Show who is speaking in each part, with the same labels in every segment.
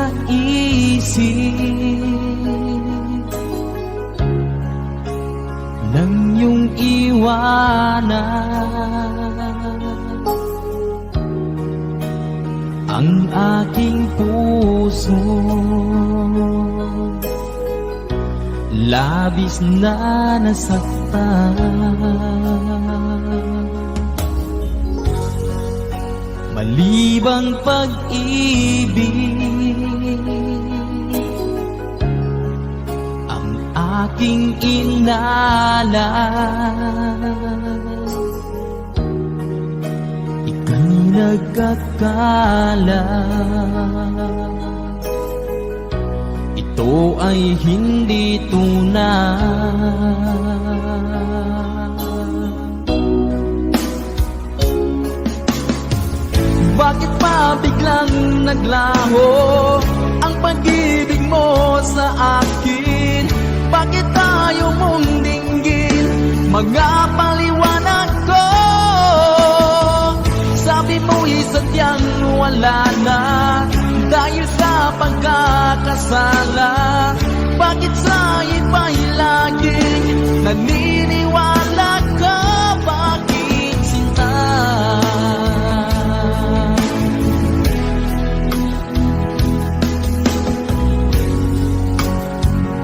Speaker 1: naisip nang iyong iwanan ang aking puso. Labis na nasaktan, malibang pag-ibig ang aking inalas. Ika'y nagkakala ito ay hindi tunay. Bakit pa biglang naglaho ang pag-ibig mo sa akin? Bakit tayo mong dinggin mga paliwanag ko? Sabi mo'y sadyang wala na dahil sa pagkakasala. Bakit sa iba'y laging naniniwala ka? Bakit sinta?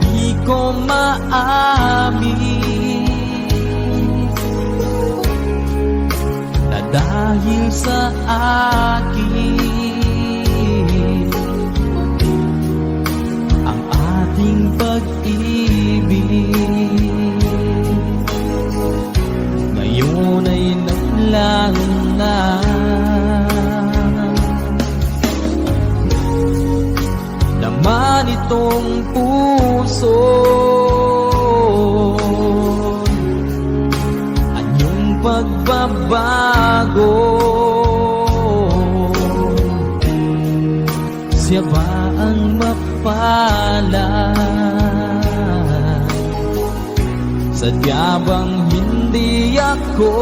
Speaker 1: Di ko maamin na dahil sa akin pag-ibig ngayon ay naglaho na. Naman itong puso anyong pagbabago. Siya ba ang mapalad? Sadya bang hindi ako?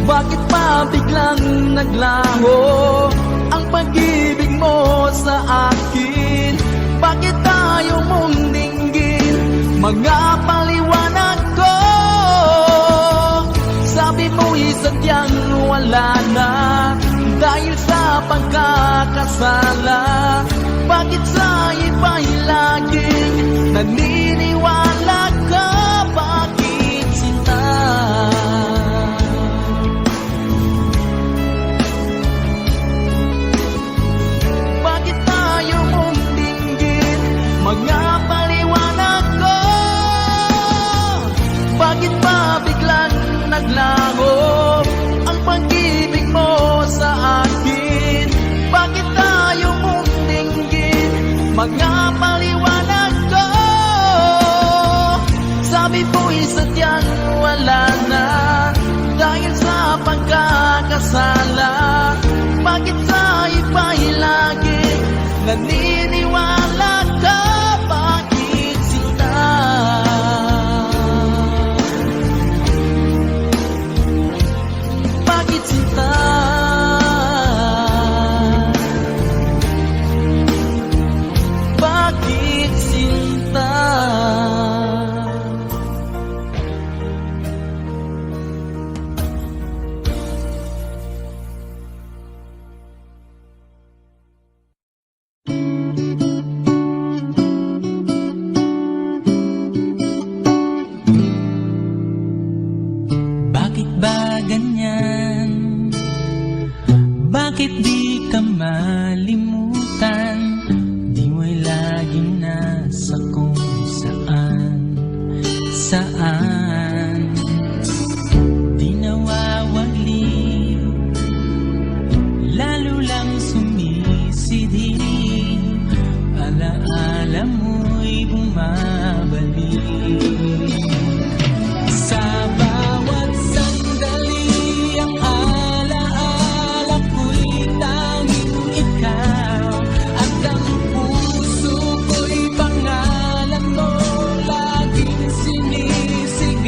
Speaker 1: Bakit pa biglang naglaho ang pag-ibig mo sa akin? Bakit tayo mong dinggin mga paliwanag ko? Sabi mo'y sadyang wala na dahil sa pagkakasala. Bakit sa iba'y laging naniniwala ka? Bakit sinta? Bakit tayo mong dinggin mga paliwanag ko? Bakit pa biglang naglaho ang pag-ibig mo sa akin? Bakit tayo mong dinggin mga paliwanag ko? Sabi mo'y sadyang wala na dahil sa pagkakasala. Bakit sa iba'y lagi naniniwala ka? Bakit sinta? Bakit sinta? Bakit sinta? Bakit ba ganyan? Bakit di ka malimutan? Di mo'y laging nasa kung saan di nawawagli, lalo lang sumisidhi. Alaala mo'y bumabalik sa bawat sandali. Ang alaala ko'y tanging ikaw, at ang puso ko'y pangalan mo laging sinisigaw.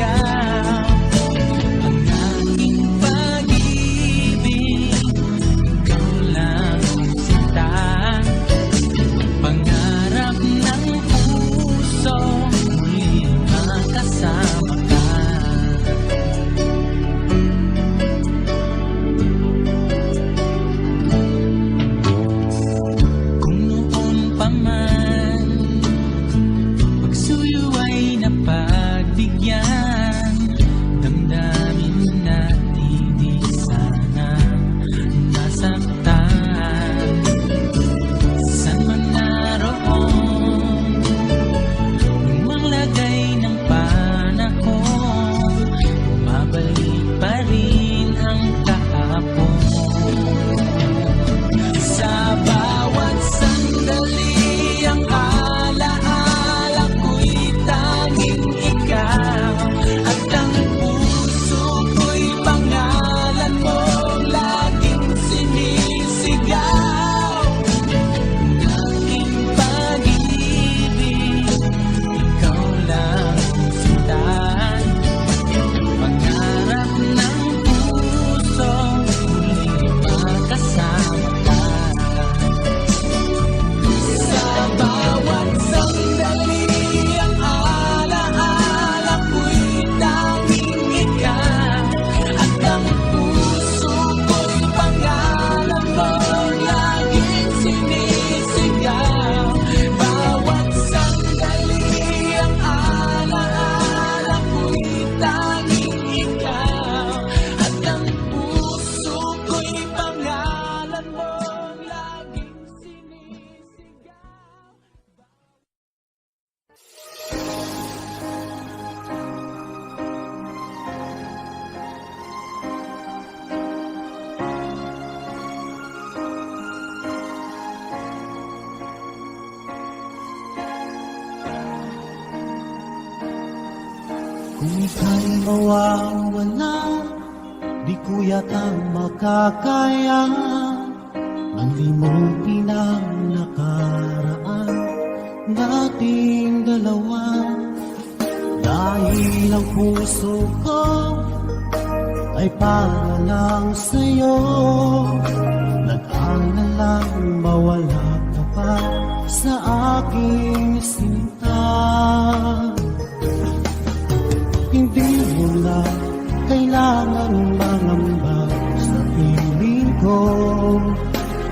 Speaker 2: Kung ika'y mawawala, di ko yata makakaya malimutin ang nakaraan nating dalawa. Dahil ang puso ko ay para lang sa'yo, nag-aalalang mawala ka pa sa aking sinta. Hindi mo na kailangan mangamba sa piling ko,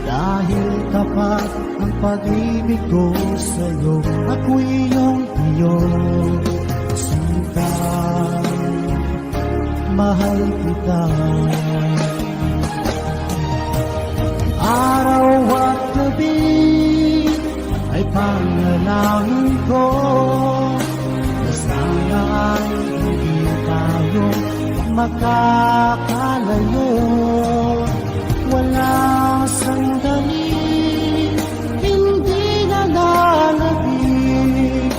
Speaker 2: dahil tapat ang pag-ibig ko sa'yo. Ako'y iyong sinta, mahal kita. Araw at gabi ay panalangin ko na sana ay hindi tayo makakalayo. Walang sandali, hindi na lalabig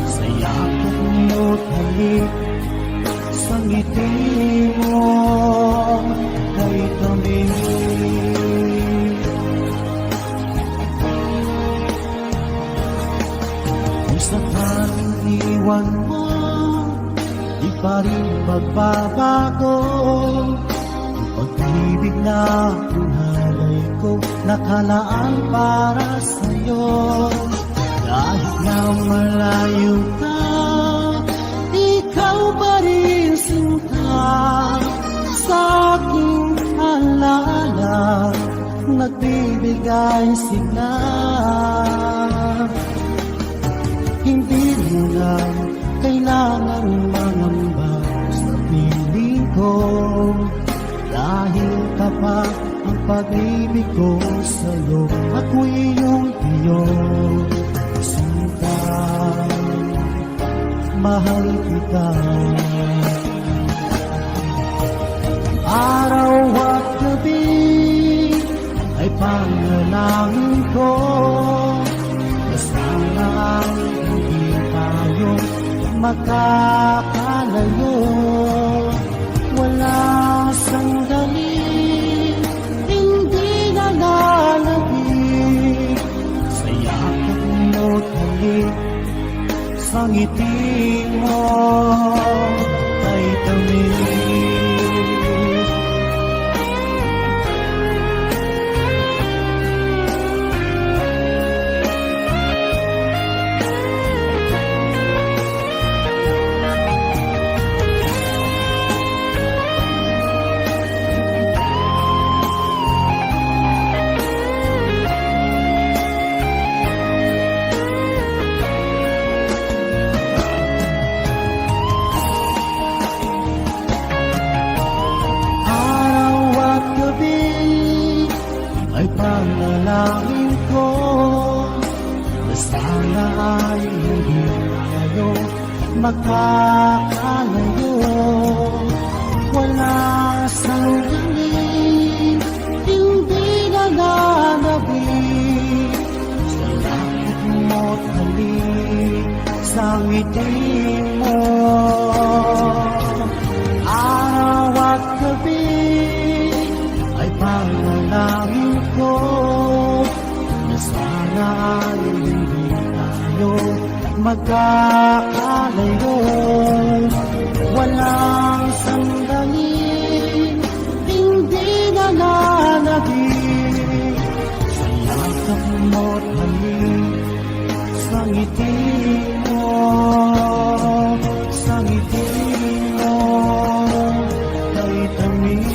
Speaker 2: sa yakap mo't halik, sa ngiti mo kay kami. Kung sakaling iwan mo, di pa rin magbabago ang pag-ibig na pinalay ko, nakalaan para sa'yo. Kahit na malayo ka, ikaw pa rin sinta, sa aking alaala nagbibigay sigla. Hindi mo na kailangan mangamba sa piling ko, dahil tapat ang pag-ibig ko sa'yo. Ako'y iyong sinta, mahal kita. Araw at gabi ay panalangin ko na sana ay hindi tayo makakalayo. Wala sandali, hindi na lalabig sa yakap mo't halik, sa ngiti mo ay tamis. Ay panalangin ko na sana ay hindi tayo makakalayo. Wala sandali, hindi na lalabig sa lakot mo't halik, sa ngiti mo. Araw at gabi ay panalangin ko na sana ay hindi tayo magkakalayo. Walang sandali, hindi na lalabig sa yakap mo't halik, sa ngiti mo, sa ngiti mo kay tamis.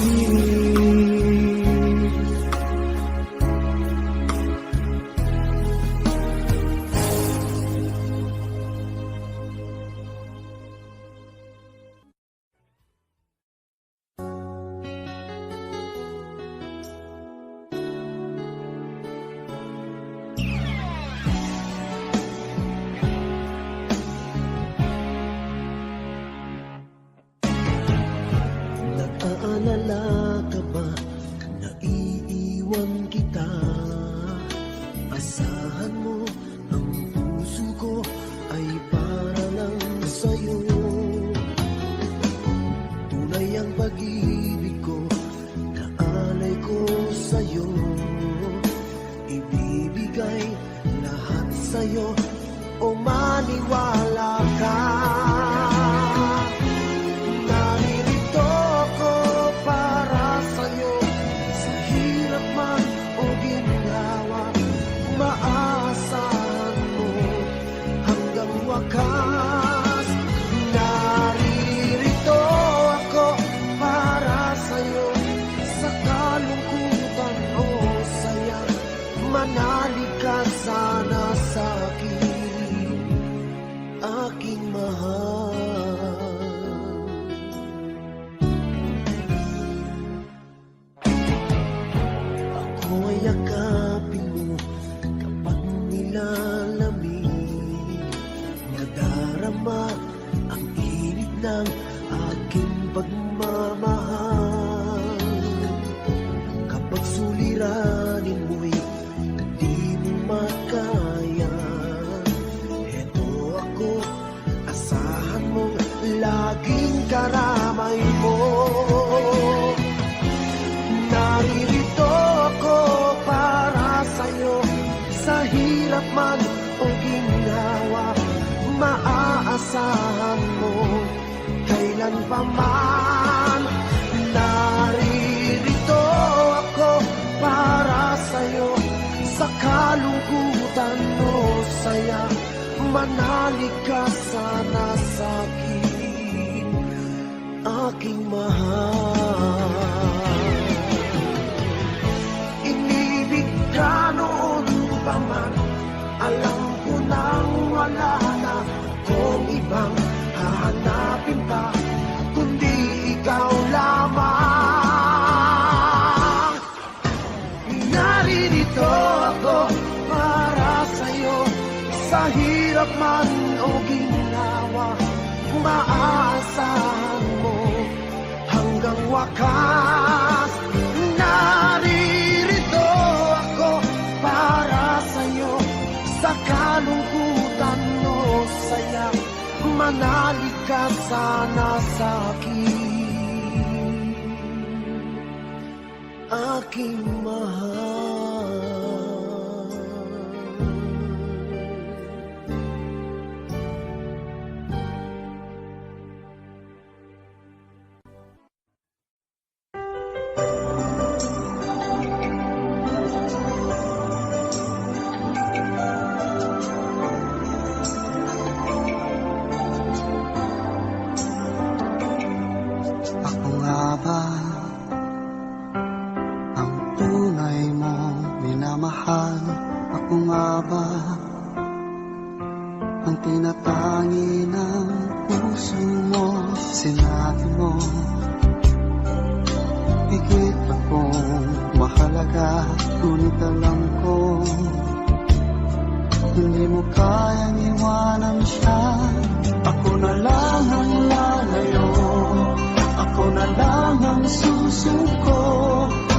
Speaker 2: Naalala ka ba, naiiwan kita? Asahan mo, ang puso ko ay para lang sa'yo. manalig ka sana sa akin, aking mahal. Ako ay yakapin mo kapag nilalamig, nadarama ang init ng aking pagmamahal. Kapag suliranin mo'y di mo makaya, eto ako, asahan mong laging karamay mo. Naririto ako para sa'yo, sa hirap man o ginhawa, maaasahan mo kailan pa man. Naririto ako para sa'yo, sa kalungkutan o saya, manalig ka sana sa'kin, aking mahal. Inibig ka noon pa man, alam ko nang wala na kung ibang hahanapin pa, kundi ikaw lamang. Naririto ako para sa'yo, sa hirap man o ginawa, maaasahan mo hanggang wakas. Naririto ako para sa'yo, sa kalungkutan o saya, manalig ka sana sa'kin, aking mahal.
Speaker 3: Ako nga ba ang tunay mong minamahal? Ako nga ba ang tinatangi ng puso mo? Sinabi mo higit akong mahalaga, ngunit alam ko hindi mo kayang iwanan siya. Ako na lang ang lalayo, ako na lang ang susuko.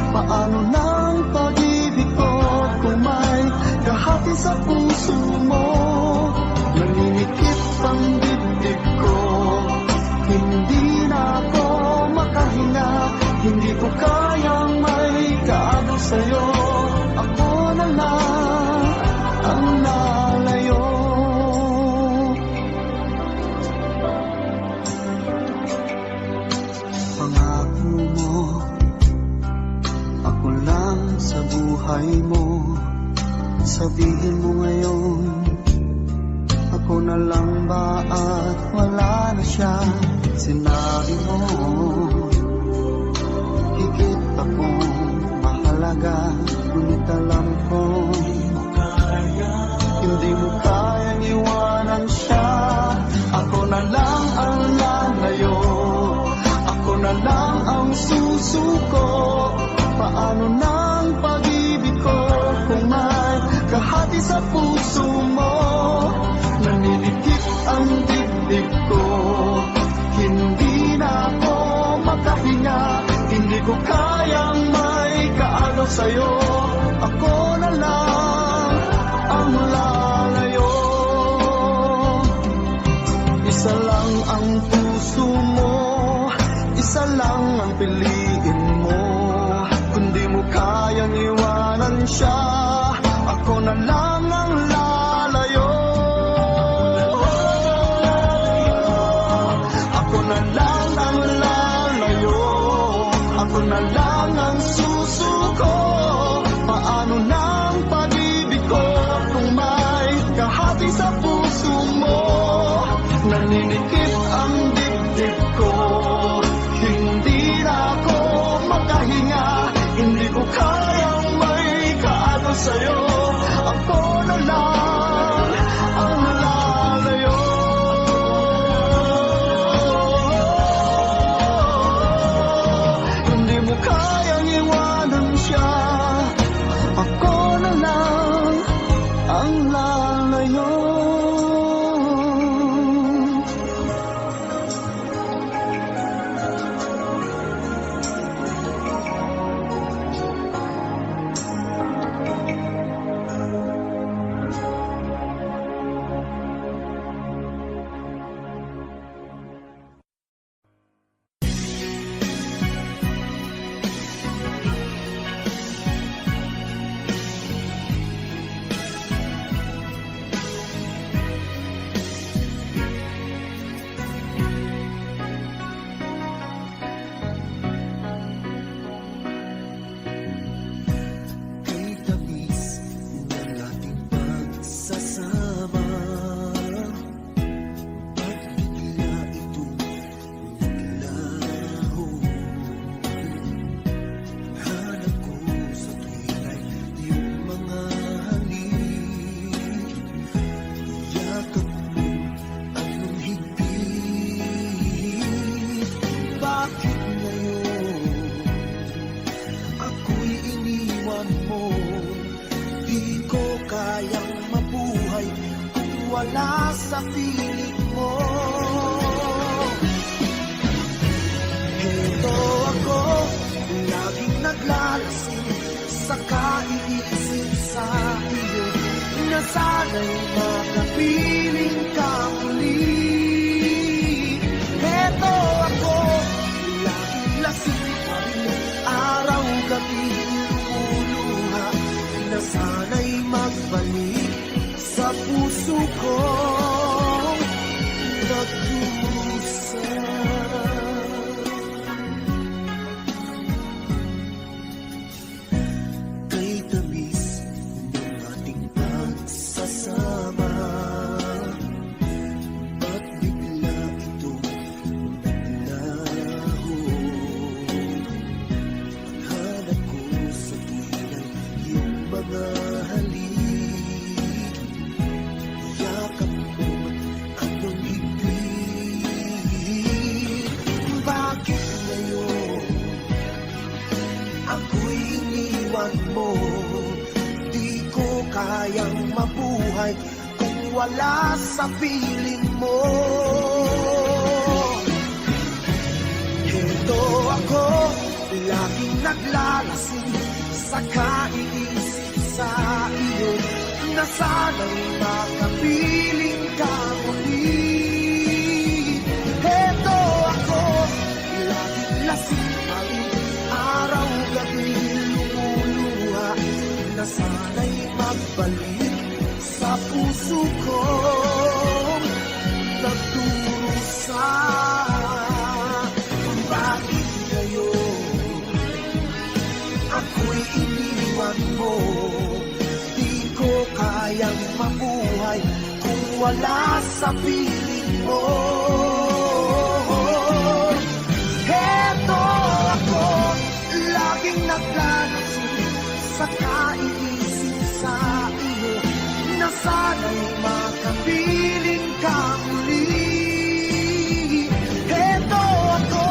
Speaker 3: Paano nang pag-ibig ko kung may kahati sa puso mo? Naninikip ang dibdib ko, hindi na ako makahinga. Hindi ko kayang may kaano sa'yo. Ako na lang ang lalayo. Pangako mo, ako lang sa buhay mo. Sabihin mo ngayon, ako na lang ba at wala na siya? Sinabi mo higit akong mahalaga, ngunit alam ko hindi mo kayang iwanan siya. Ako na lang ang lalayo, ako na lang ang susuko. Paano nang pag-ibig ko kung may kahati sa puso mo? Naninikip ang dibdib ko, hindi na ako makahinga. Hindi ko kayang may kaano sa'yo. Ako na lang ang lalayo. Isa lang ang puso mo, isa lang ang piliin mo. Kung di mo kayang iwanan siya, ako na lang ang lalayo. Ako na lang ang lalayo, ako na lang ang susuko. Paano nang pag-ibig ko kung may kahati sa puso mo? Naninikip ang dibdib ko, hindi na ako makahinga. Hindi ko kayang may kaano sa'yo. ang lalayo. Kay tamis ng ating pagsasama, at bigla itong naglaho. Hanap ko sa tuwira'y iyong mga halik, yakap mo at nung higpit. Bakit ngayon ako'y iniwan mo? Di ko kayang mabuhay kung wala sa piling mo. Heto ako, laging naglalasing sa kaiisip sa iyo, na sana'y makapiling ka muli. Heto ako, laging lasing pa rin, araw-gabi lumuluha, na sana'y magbalik sa puso ko nagdurusa. Kay tamis ng ating pagsasama, at bigla itong naglaho. Hanap ko sa tuwira'y iyong mga halik, yakap mo at nung higpit. Bakit ngayon ako'y iniwan mo? Di ko kayang mabuhay kung wala sa piling mo. Heto ako, laging naglalasing sa kaiisip sa iyo, na sana'y makapiling ka muli. Heto ako, laging lasing pa rin, araw-gabi lumuluha, na sana'y magbalik sa puso ko nagdurusa. Bakit ngayon ako'y iniwan mo? Di ko kayang mabuhay kung wala sa piling mo. Heto ako, laging naglalasing sa kaiisip sa iyo, na sana'y makapiling ka muli. Heto ako,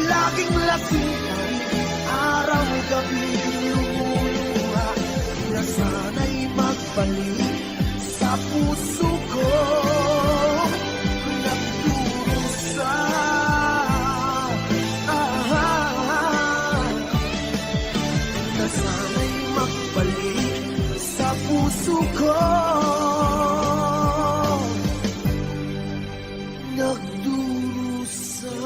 Speaker 3: laging lasing pa rin, araw-gabi lumuluha, na sana'y magbalik sa puso ko nagdurusa. Na sana'y magbalik sa puso ko nagdurusa.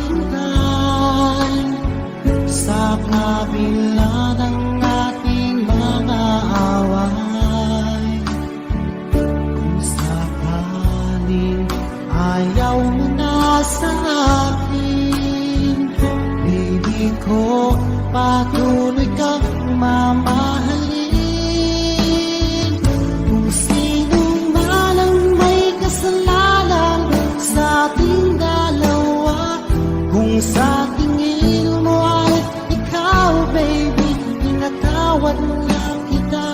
Speaker 2: maghintay sa kabila ng ating mga away. Kung sakaling ayaw mo na sa akin, baby ko, patuloy kang mamahalin. Kung sino man ang may kasalanan sa ating dalawa, kung sa tingin mo ay ikaw, baby, pinatawad na kita.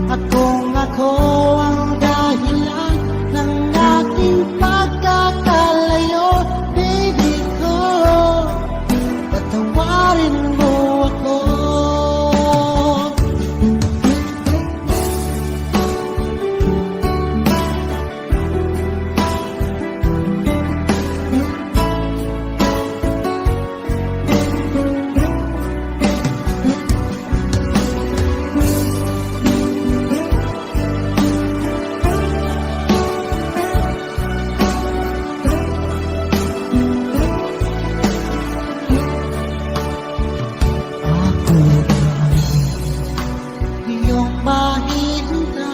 Speaker 2: At kung ako ang dahilan ng ating pagkakalayo, baby ko, patawarin mo ako. Ako ay iyong mahintay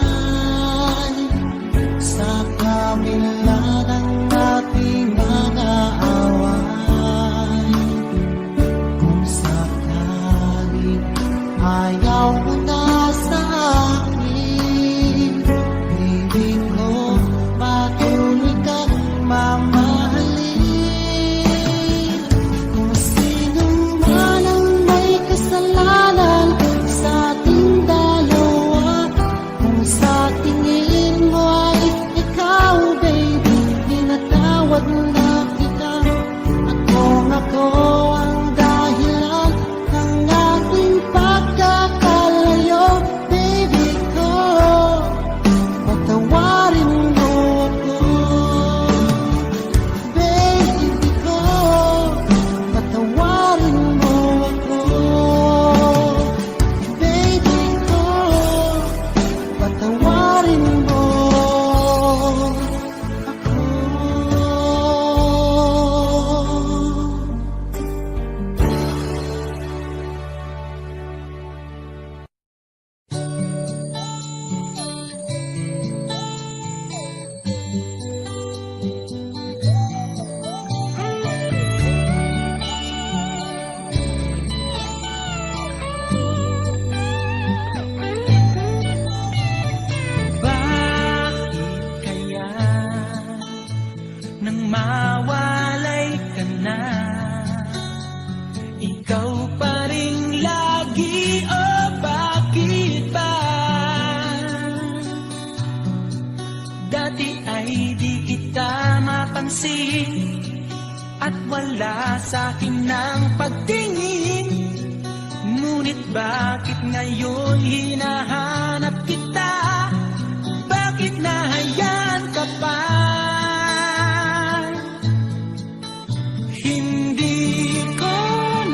Speaker 2: sa kabila ng ating mga away. Kung sakaling ayaw mo na sa akin, baby ko, patuloy kang mamahalin. Kung sino man ang may kasalanan sa ating dalawa, kung sa tingin mo ay ikaw, baby, pinatawad na kita. At kung ako ang dahilan ng ating pagkakalayo, baby ko, patawarin mo ako. Baby ko, patawarin mo ako. Baby ko, patawarin mo ako.
Speaker 1: Bakit kaya nang mawalay ka na, ikaw pa rin lagi, o bakit ba? Dati ay di kita mapansin at wala sa'kin ng pagtingin. Ngunit bakit ngayon hinahanap kita? Bakit nahayaan ka pa? Hindi ko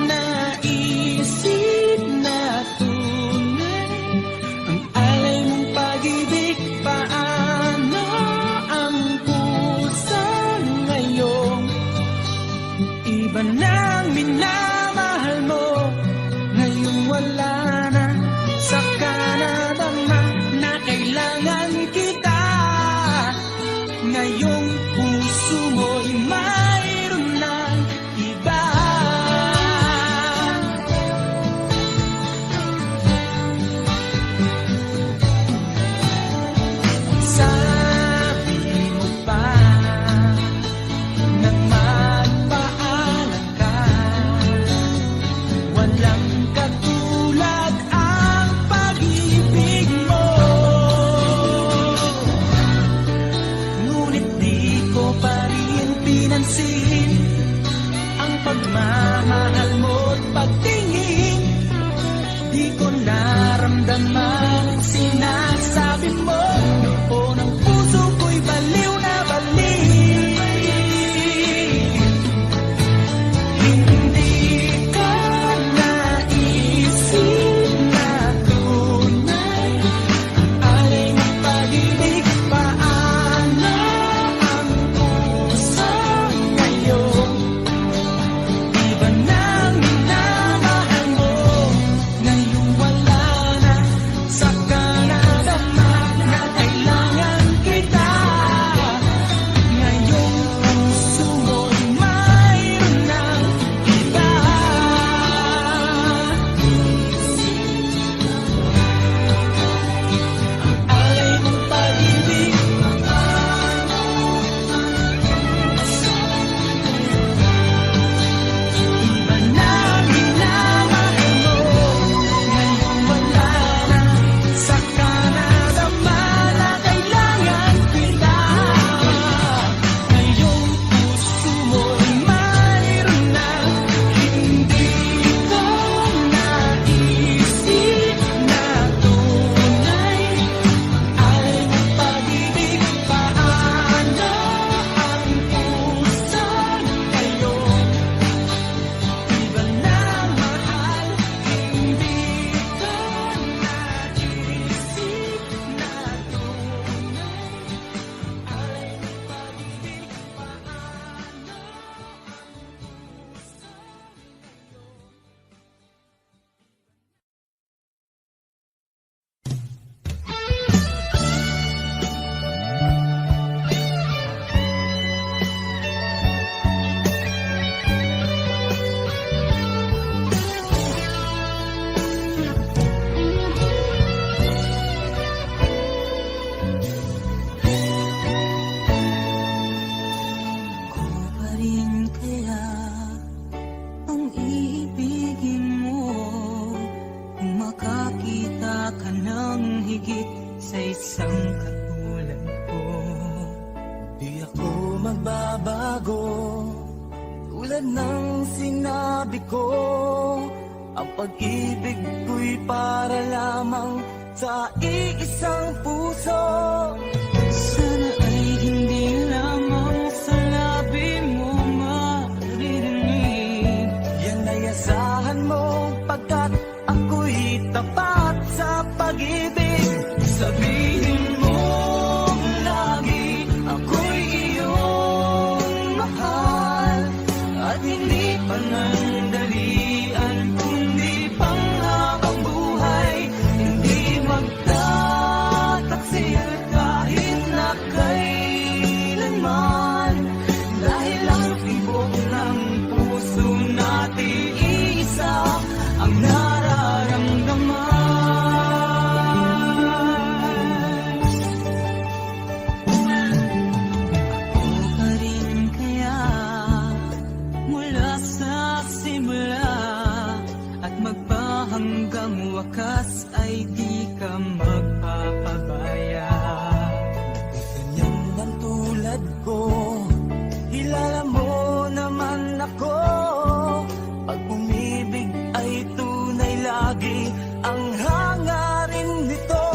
Speaker 1: naisip na tunay ang alay mong pag-ibig. Paano ang puso ngayon? Iba nang minamahal mo, ngayon wala na. Saka nadama na kailangan kita. Ngayong puso mo'y mayroon ng iba. Sabi mo pa nang magpaalam ka, walang katulad ang pag-ibig mo. Ngunit di ko pa rin pinansin ang pagmamahal mo't pagtingin. Di ko naramdaman ang sinasabi mo. Noon ang puso ko'y baliw na baliw. Hindi ko naisip na tunay ang alay ng pag-ibig. Paano ang puso ngayon?
Speaker 3: sinabi ko, ang pag-ibig ko'y para lamang sa iisang puso.
Speaker 1: Sana ay hindi lamang sa labi mo maririnig.
Speaker 3: Yan ay asahan mo, pagkat ako'y tapat sa pag-ibig.
Speaker 1: Sabihin mo lagi ako'y iyong mahal, at hindi panandalian kundi panghabang buhay. Hindi magtataksil kahit na kailanman, dahil ang tibok ng puso natin isa ang nararamdaman. Hanggang wakas ay di ka magpapabaya.
Speaker 3: Ganyan man tulad ko, kilala mo naman ako. Pag umibig ay tunay lagi ang hangarin nito.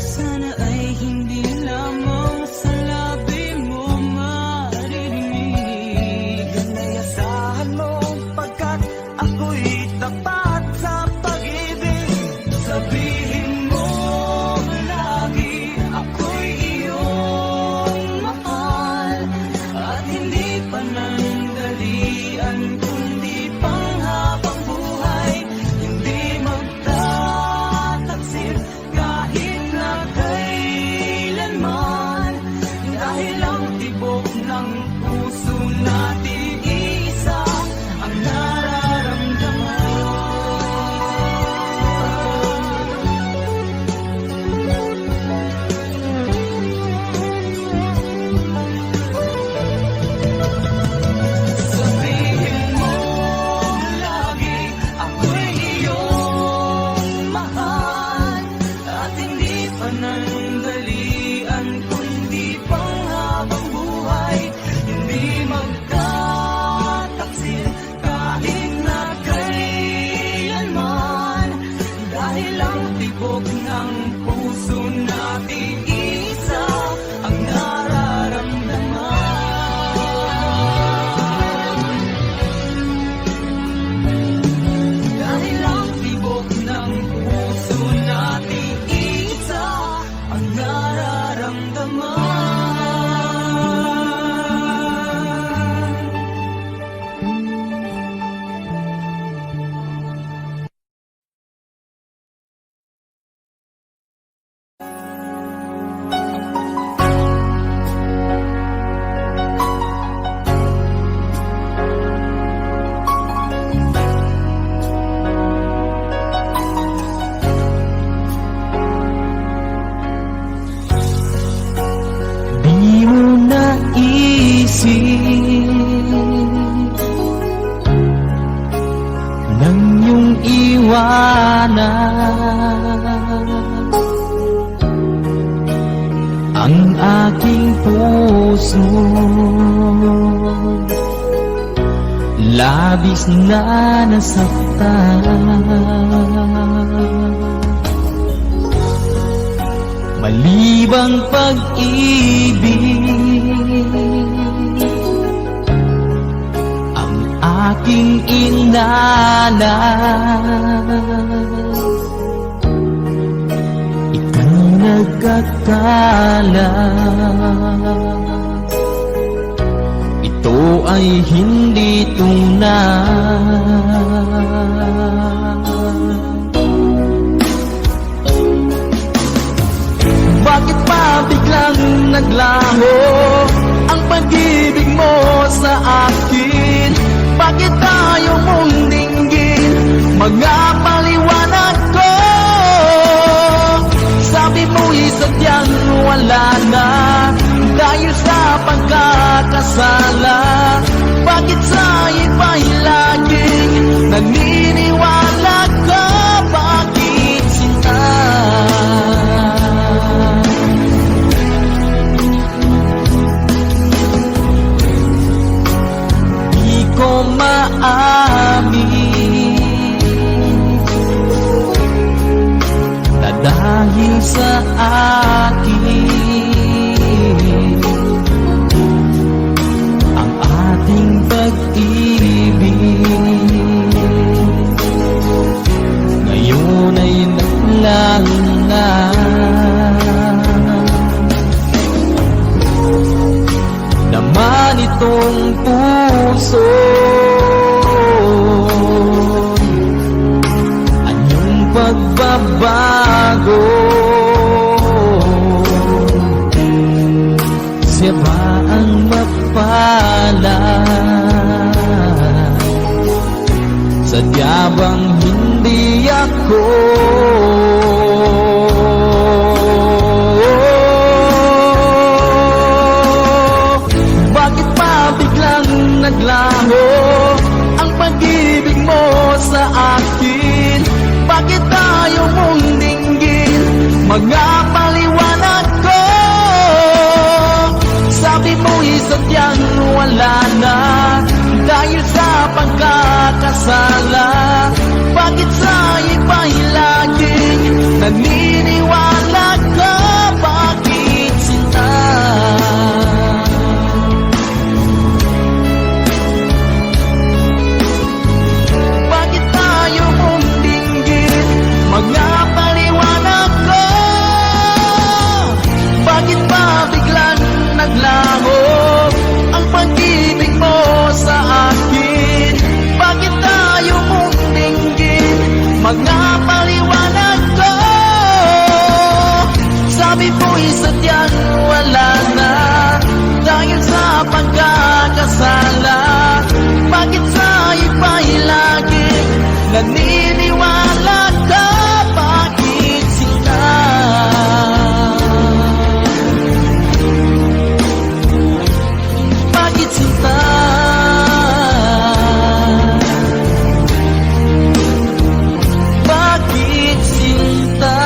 Speaker 1: Sana ay hindi lamang sa labi mo maririnig.
Speaker 3: Yan ay asahan mo, pagkat ako'y tapat sa pag-ibig.
Speaker 1: Sabihin mo lagi ako'y iyong mahal, at hindi panandalian kundi panghabang buhay. Hindi magtataksil kahit na kailanman, dahil ang tibok ng puso natin isa ang nararamdaman. Sabihin mo lagi ako'y iyong mahal, at hindi panandalian kundi panghabang buhay. Hindi magtataksil kahit na kailanman, dahil ang tibok ng puso natin isa ang nararamdaman. Dahil ang tibok ng puso natin isa ang nararamdaman. Di mo naisip nang iyong iwanan ang aking puso. Labis na nasaktan, malibang pag-ibig ang aking inalas. Ikaw nagkakala, ito ay hindi tunay. Bakit pa biglang naglaho ang pag-ibig mo sa akin? Bakit tayo mong dinggin mga paliwanag ko? Sabi mo'y sadyang wala na dahil sa pagkakasala. Bakit sa iba'y laging naniniwala ka? Bakit sila? Di ko amin na dahil sa akin ang ating pag-ibig ngayon ay naglaho na. Naman itong puso anyong pagbabago, siya ba ang mapalad? Sadya bang hindi ako? Bakit pa biglang naglaho ang pag-ibig mo sa akin? Bakit tayo mong dinggin mga paliwanag ko? Sabi mo'y sadyang wala na dahil sa pagkakasala. Bakit sa iba'y laging naniniwala ka? Bakit sinta? Bakit tayo mong dinggin mga paliwanag ko? Bakit ba biglang naglaho ang pag-ibig mo sa akin? Bakit tayo mong dinggin mga paliwanag ko? Sabi mo'y sadyang wala na dahil sa pagkakasala. Bakit sa iba'y lagi naniniwala ka? Bakit sila? Bakit sinta? Bakit sinta?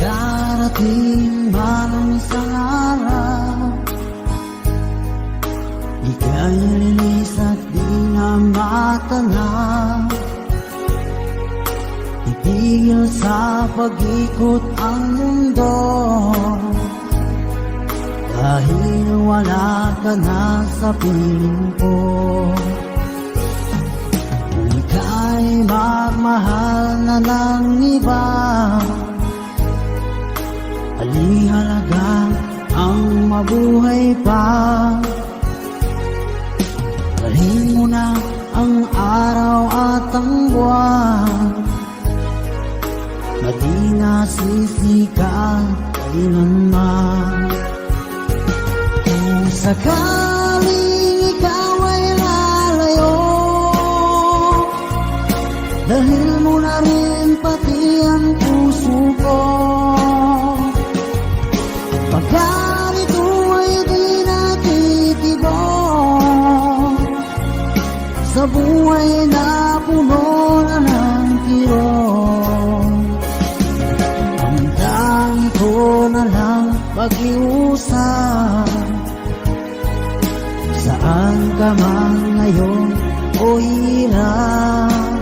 Speaker 2: Darating man ang isang araw, ika'y linis at di na matanaw. Itigil sa pag-ikot ang mundo dahil wala ka na sa piling ko. Kung ika'y magmahal na ng iba, alihalaga ang mabuhay pa. Dalhin mo na ang araw at ang buwan na di nasisikat kailanman. Kung sakaling ikaw ay lalayo, dalhin mo na rin pati ang puso ko. Pagkat ito ay di natitibok sa buhay na puno na ng kirot, ang tangi ko na lang pag-iusap. Saan ka man ngayon o hirap,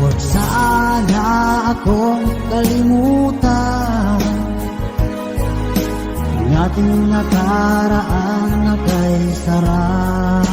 Speaker 2: huwag sana akong kalimutan ang ating nakaraan na kay sarap.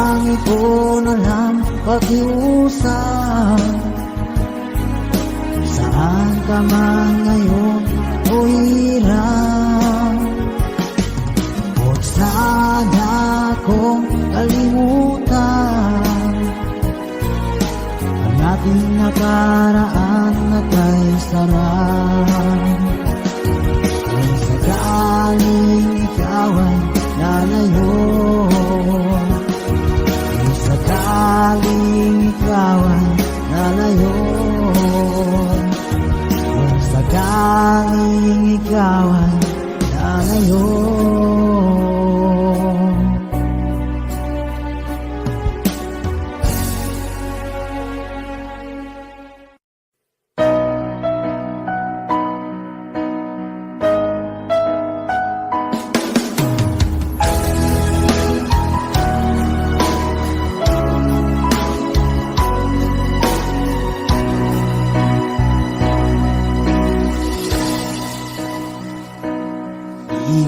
Speaker 2: langit ko na lang pakiusap. Saan ka man ngayon o hirap, huwag sana akong kalimutan ang ating nakaraan na kay sarap. Kung sakaling ikaw ay lalayo, kung sakaling ikaw ay lalayo, kung sakaling ikaw ay lalayo.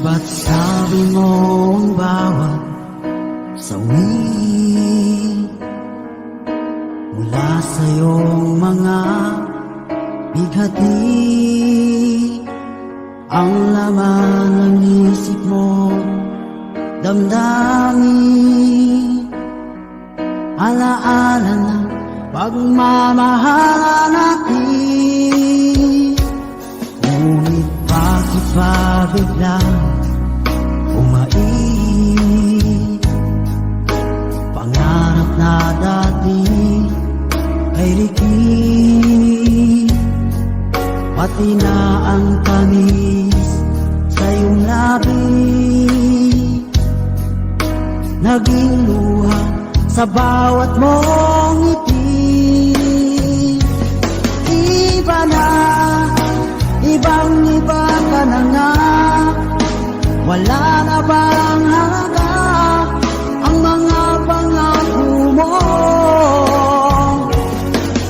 Speaker 2: Ba't sabi mo ang bawat sawi mula sa iyong mga bighati, ang laman ng isip mo, damdamin, alaala ng pagmamahalan natin. Ngunit bakit ba biglang umait? Pangarap na dati ay rikit, pati na ang tamis sa iyong labi, naging luha sa bawat mong ngiti. Iba na, ibang-iba ka na nga, wala na bang halaga ang mga pangako mo?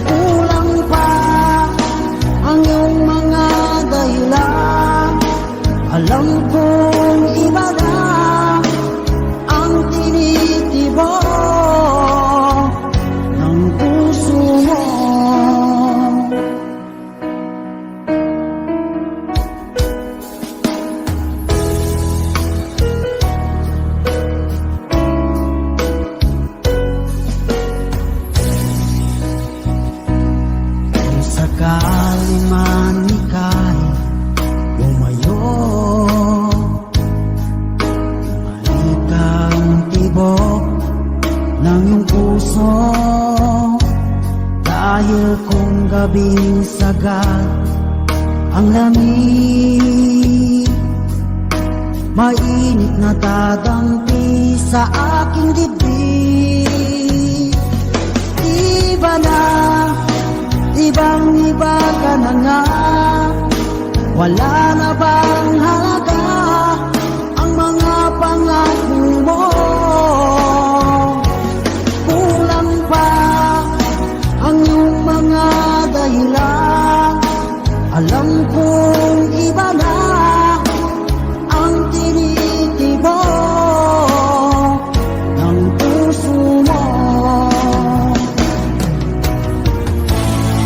Speaker 2: Kulang pa ang iyong mga dahilan, alam kong iba na ang tinitibok ng puso mo. Sakali man ika'y lumayo, bumalik ang tibok ng iyong puso, dahil kung gabing sagad ang lamig, mainit na dadampi sa aking dibdib. Iba na, ibang-iba ka na nga, wala na bang halaga ang mga pangako mo? Kulang pa ang iyong mga dahilan, alam kong iba na ang tinitibok ng puso mo.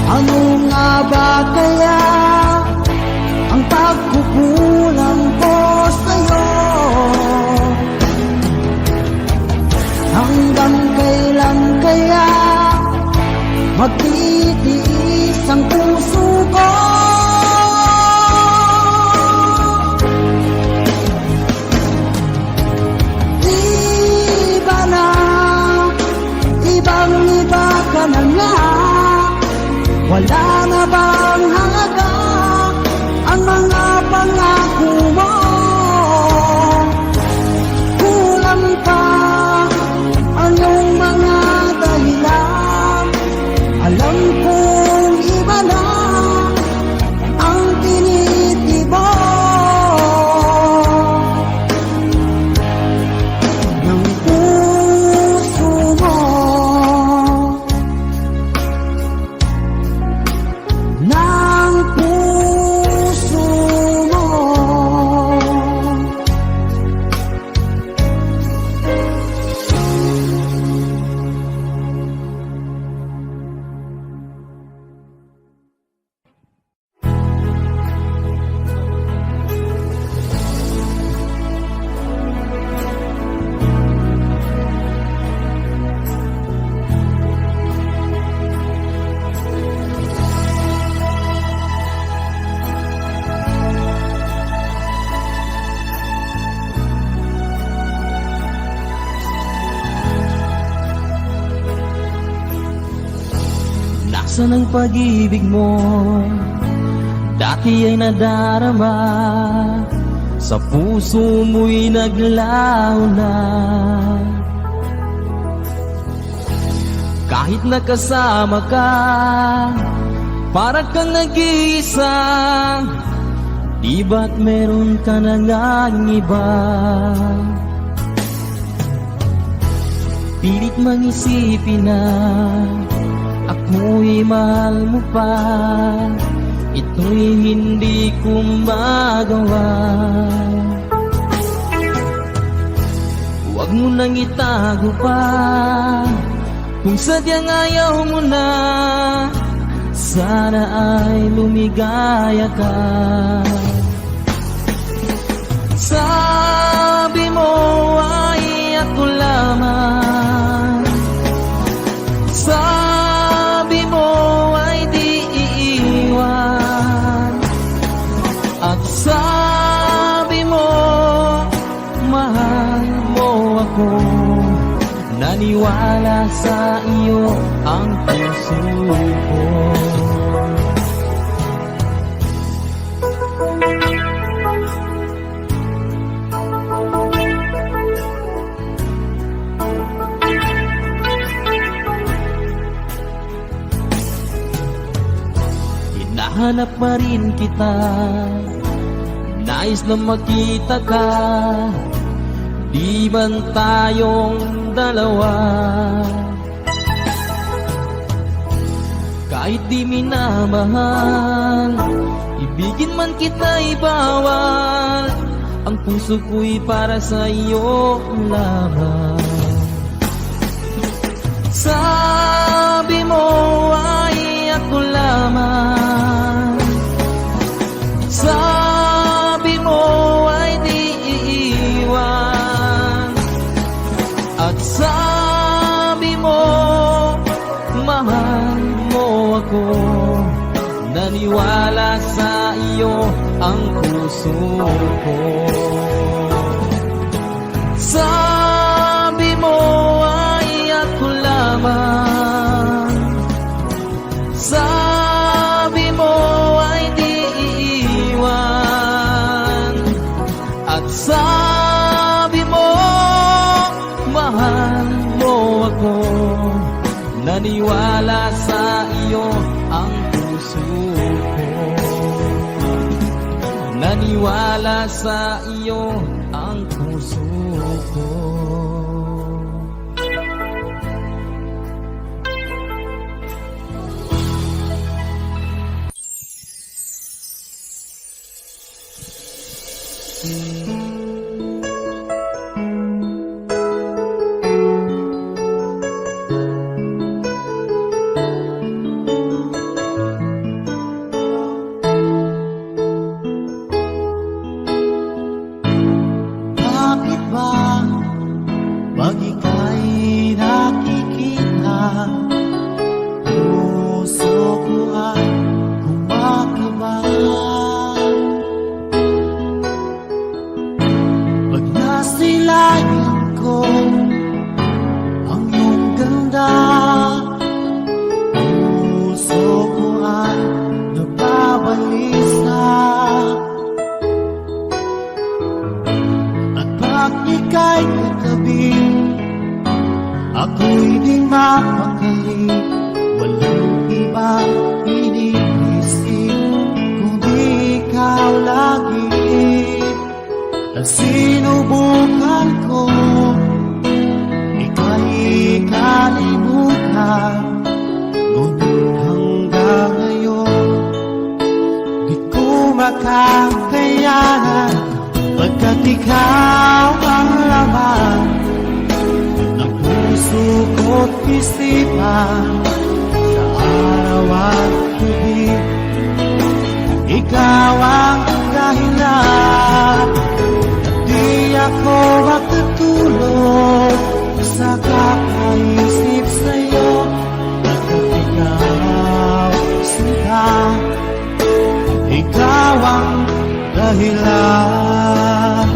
Speaker 2: Ano nga ba kaya ang pagkukulang ko sa'yo? Hanggang kailan kaya magtitiis ang puso ko? Iba na, ibang-iba ka na nga, wala na bang halaga ang mga pangako mo? Kulang pa ang iyong mga dahilan, alam kong iba na
Speaker 1: Asan ang pag-ibig mo? Dati ay nadarama, sa puso mo'y naglaho na. Kahit nakasama ka, para kang nag-iisa. Di ba't meron ka na ngang iba? Pilit mang isipin na ako'y mahal mo pa. Ito'y hindi ko magawa. Huwag mo nang itago pa, kung sadyang ayaw mo na. Sana ay lumigaya ka. Sabi mo ay ako lamang, sabi mo ay di iiwan, at sabi mo mahal mo ako. Naniwala sa iyo ang puso ko. Hinahanap pa rin kita, nais na makita ka. Di man tayong dalawa, kahit di minamahal, ibigin man kita'y bawal. Ang puso ko'y para sa iyo lamang. Sabi mo ay ako lamang, sabi mo ay di iiwan, at sabi mo mahal mo ako. Naniwala sa iyo ang puso ko. Sabi mo ay ako lamang, sabi mo ay di iiwan, at sabi mo mahal mo ako. Naniwala sa iyo ang puso ko. Naniwala sa iyo ang puso ko.
Speaker 2: Bakit ba pag ika'y nakikita, puso ko ay kumakaba? Pag nasilayan ko ang iyong ganda, puso ko ay nababalisa. At pag ika'y katabi, ako'y di mapakali. Walang ibang iniisip kundi ikaw lagi. At sinubukan ko ika'y kalimutan, ngunit hanggang ngayon di ko makakayanan. Pagkat ikaw ang laman ng puso ko't isipan, sa araw at gabi, ikaw ang dahilan. At di ako makatulog sa kakaisip sa'yo. Pagkat ikaw, sinta, ikaw ang dahilan.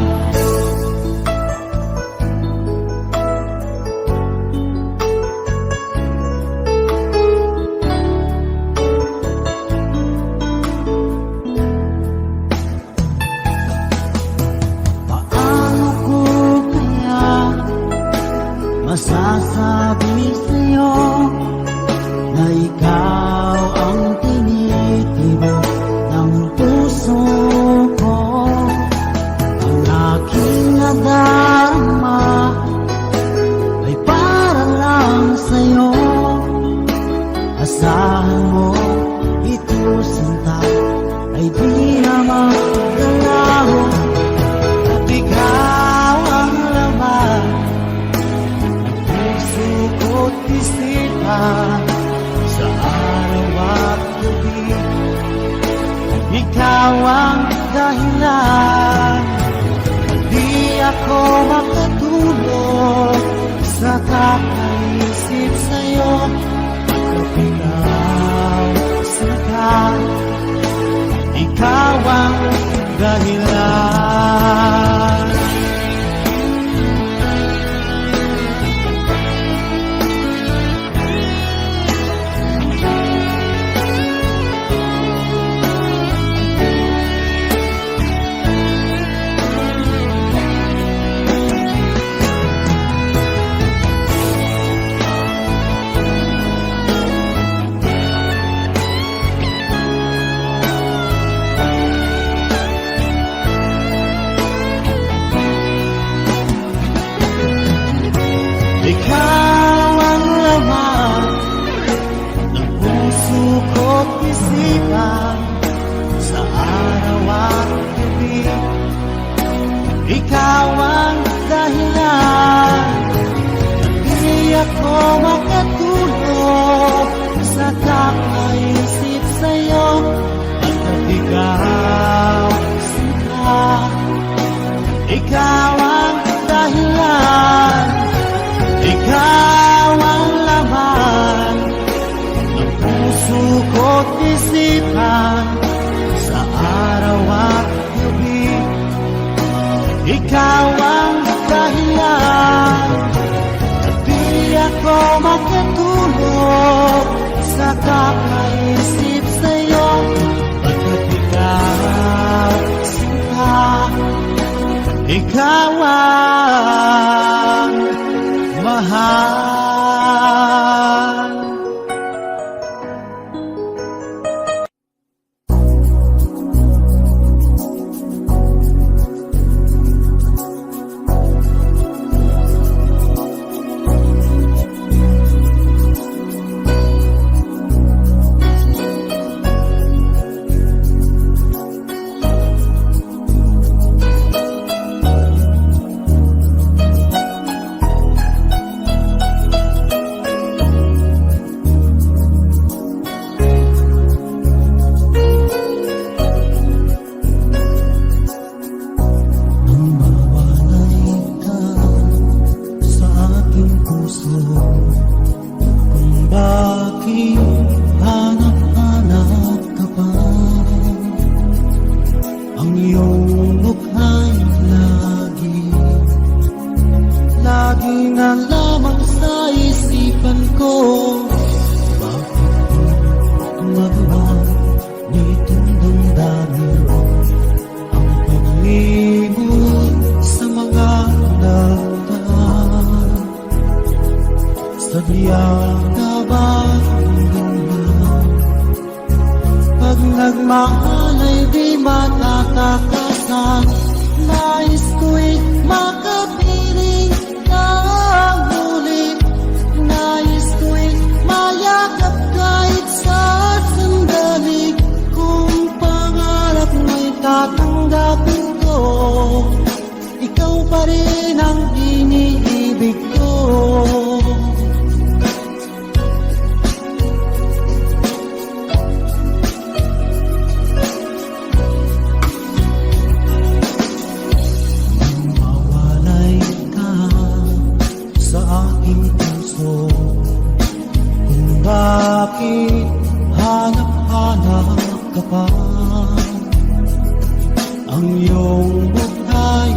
Speaker 2: sinasabi sa'yo na ikaw ang tinitibok ng puso ko. Ang aking nadarama ay para lang sa'yo. Asahan mo ito, sinta, ay di na magdalaw. At ikaw ang laman ng puso ko't isipan sa araw at gabi. Ikaw ang dahilan, di ako makatulog sa kakaisip sa'yo. Ikaw, saka, ikaw ang dahilan. Ikaw ang laman ng puso ko't isipan sa araw at gabi. Ikaw ang dahilan, di ako makatulog sa kakaisip sa'yo. At ikaw, sinta, ikaw ang dahilan. Ikaw ang laman ng puso ko't isipan sa araw at gabi. Ikaw ang dahilan, di ako makatulog sa kakaisip sa'yo. Pagkat ikaw, sinta, ikaw ang mahal. Pag nagmahal ay di matatakasan. Nais ko'y makapiling ng muli. Nais ko'y mayakap kahit sa sandali. Kung pangarap mo'y tatanggapin ko, ikaw pa rin ang iniibig ko. Bakit hanap-hanap ka pa? Ang iyong buhay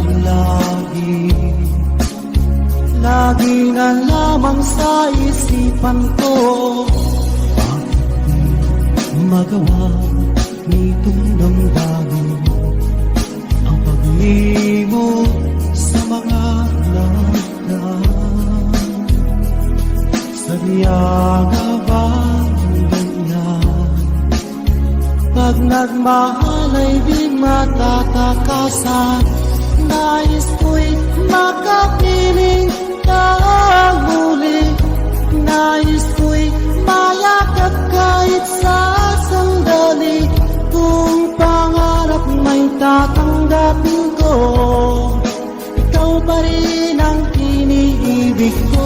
Speaker 2: lagi na lamang sa isipan ko. Bakit di magawa nitong damdamin ang pag-ibig mo sa mga lagda? Kaya nga ba ganyan? Pag nagmahal ay di matatakasan. Nais ko'y makapiling kang muli. Nais ko'y mayakap kahit sa sandali. Kung pangarap may tatanggapin ko, ikaw pa rin ang iniibig ko.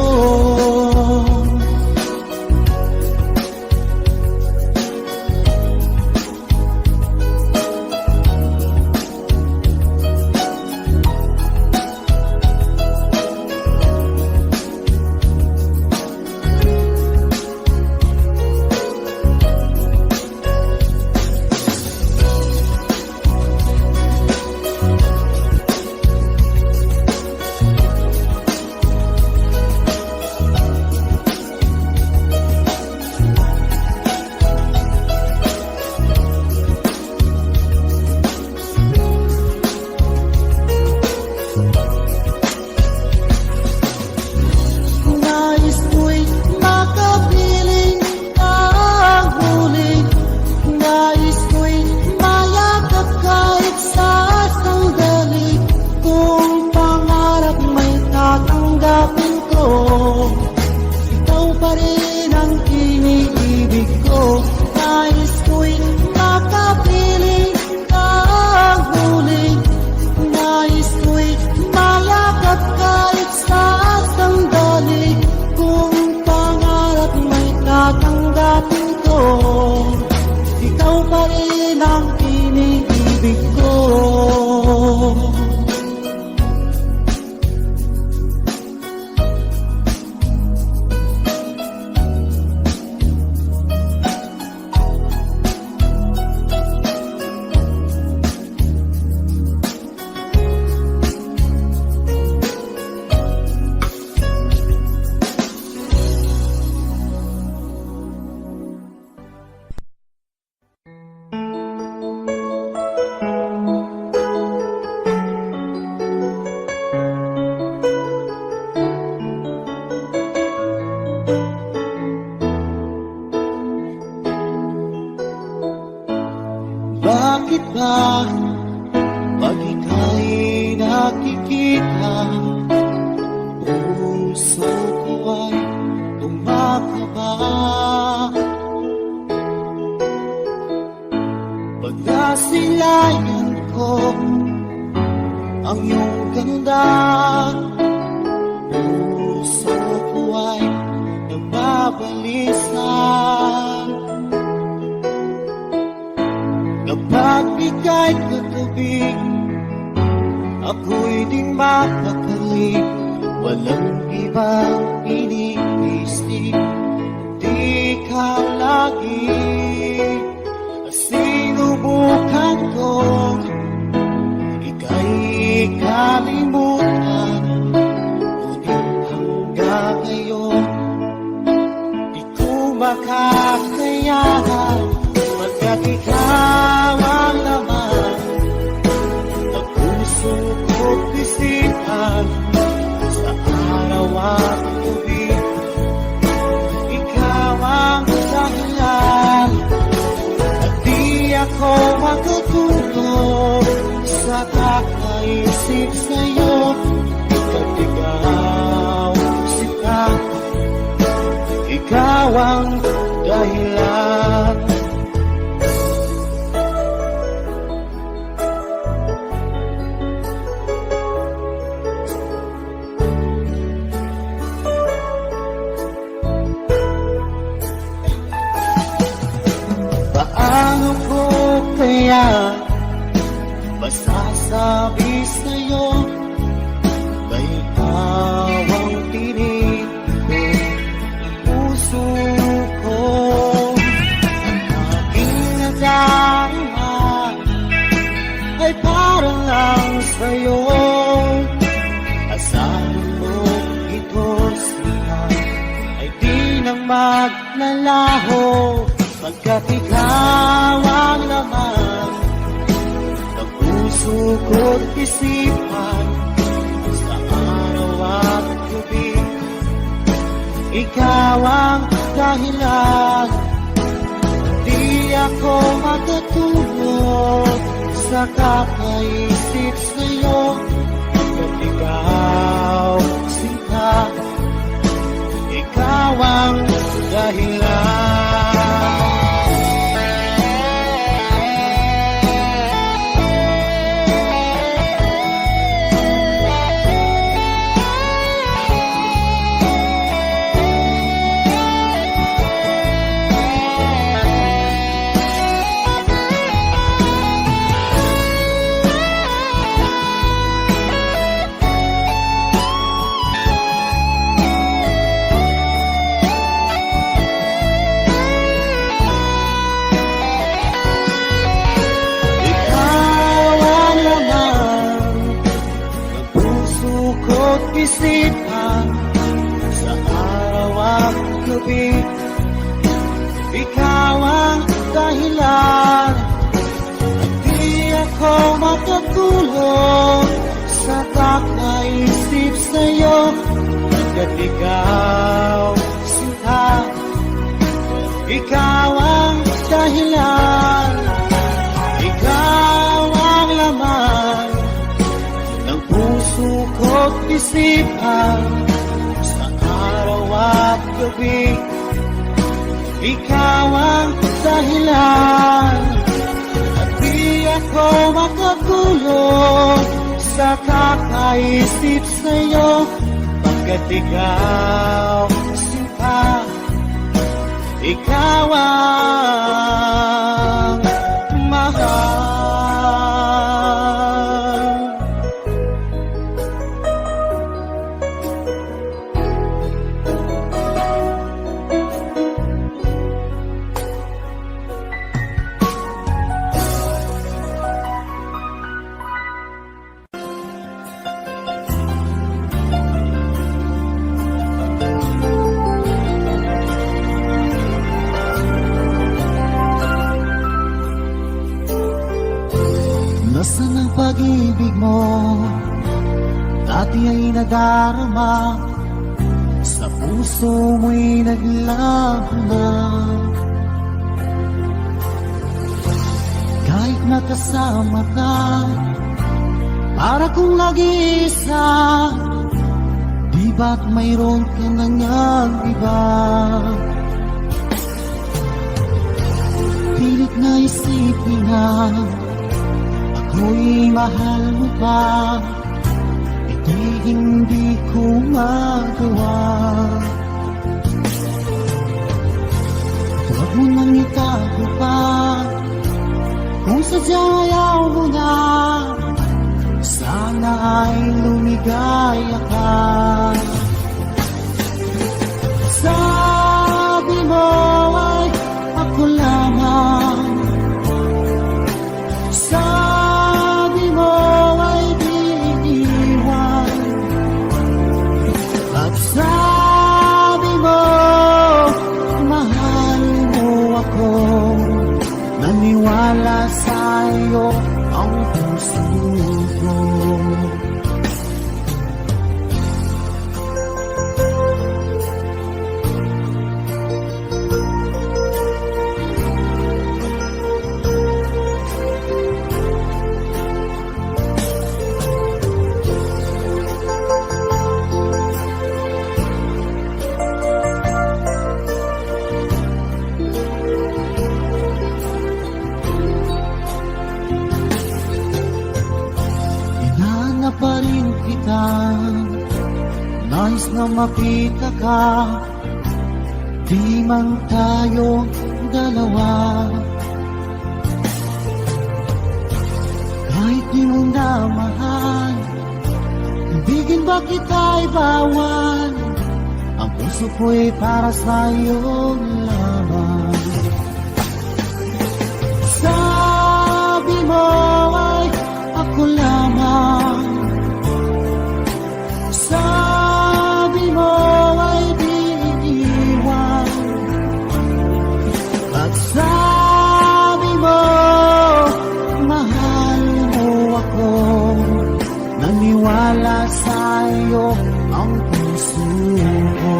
Speaker 2: Ikaw pa rin ang iniibig ko. Nais ko'y makapiling kang muli. Nais ko'y mayakap kahit sa sandali. Kung pangarap may tatanggapin ko, ikaw pa rin ang iniibig ko. Bakit ba pag ika'y nakikita, puso ko ay tumakaba? Pag nasilayan ko ang iyong ganda, puso ko ay nababalisa. Kapag ika'y katabi, ako'y di mapakali. Walang ibang iniisip, di ka lagi. Sinubukan ko, ika'y kalimutan. Ngunit hanggang ngayon, di ko makakayanan. Pagkat ikaw ang laman ng puso ko't isipan, sa araw at gabi, ikaw ang dahilan. At di ako matutulog sa kakaisip sa'yo. Pagkat ikaw sita, ikaw ang dahilan. Paano ko kaya masasabi sa'yo, may awang tinig ko ang puso ko. Aking nadarama ay parang lang sa'yo. Asahan mo ito sila ay di nang maglalaho. Pagkat ikaw ang laman ng puso ko't isipan, sa araw at gabi, ikaw ang dahilan. Di ako matutulog sa kakaisip sa'yo, at ikaw, sinta, ikaw ang dahilan. Isipan sa araw at gabi, ikaw ang dahilan. Di ako makatulog sa kakaisip sa'yo, at ikaw, sinta, ikaw ang dahilan. Ikaw ang laman ng puso ko't isipan sa araw at gabi, ikaw ang dahilan. At di ako makatulog sa kakaisip sa'yo, pagkat ikaw, sinta, ikaw ang mahal. Nasaan ang pag-ibig mo? Dati ay nadarama, sa puso mo'y naglaho na. Kahit nakasama ka, para kung nag-iisa, di ba't mayroon ka na niyang iba? Pilit na isipin na ako'y mahal mo pa, ito'y hindi ko magawa. Huwag mo nang itago pa, kung sadyang ayaw mo na, sana ay lumigaya ka. Sabi mo ay ako lamang, sabi mo ay di iiwan, at sabi mo mahal mo ako. Naniwala sa'yo ang puso ko. Hinahanap pa rin kita, nais na makita ka, di man tayo dalawa. Kahit di mo na mahal, ibigin ba kita'y bawal? Ang puso ko'y para sa'yo lamang. Sabi mo ay ako lamang, sabi mo ay di iiwan, at sabi mo mahal mo ako. Naniwala sa'yo ang puso ko.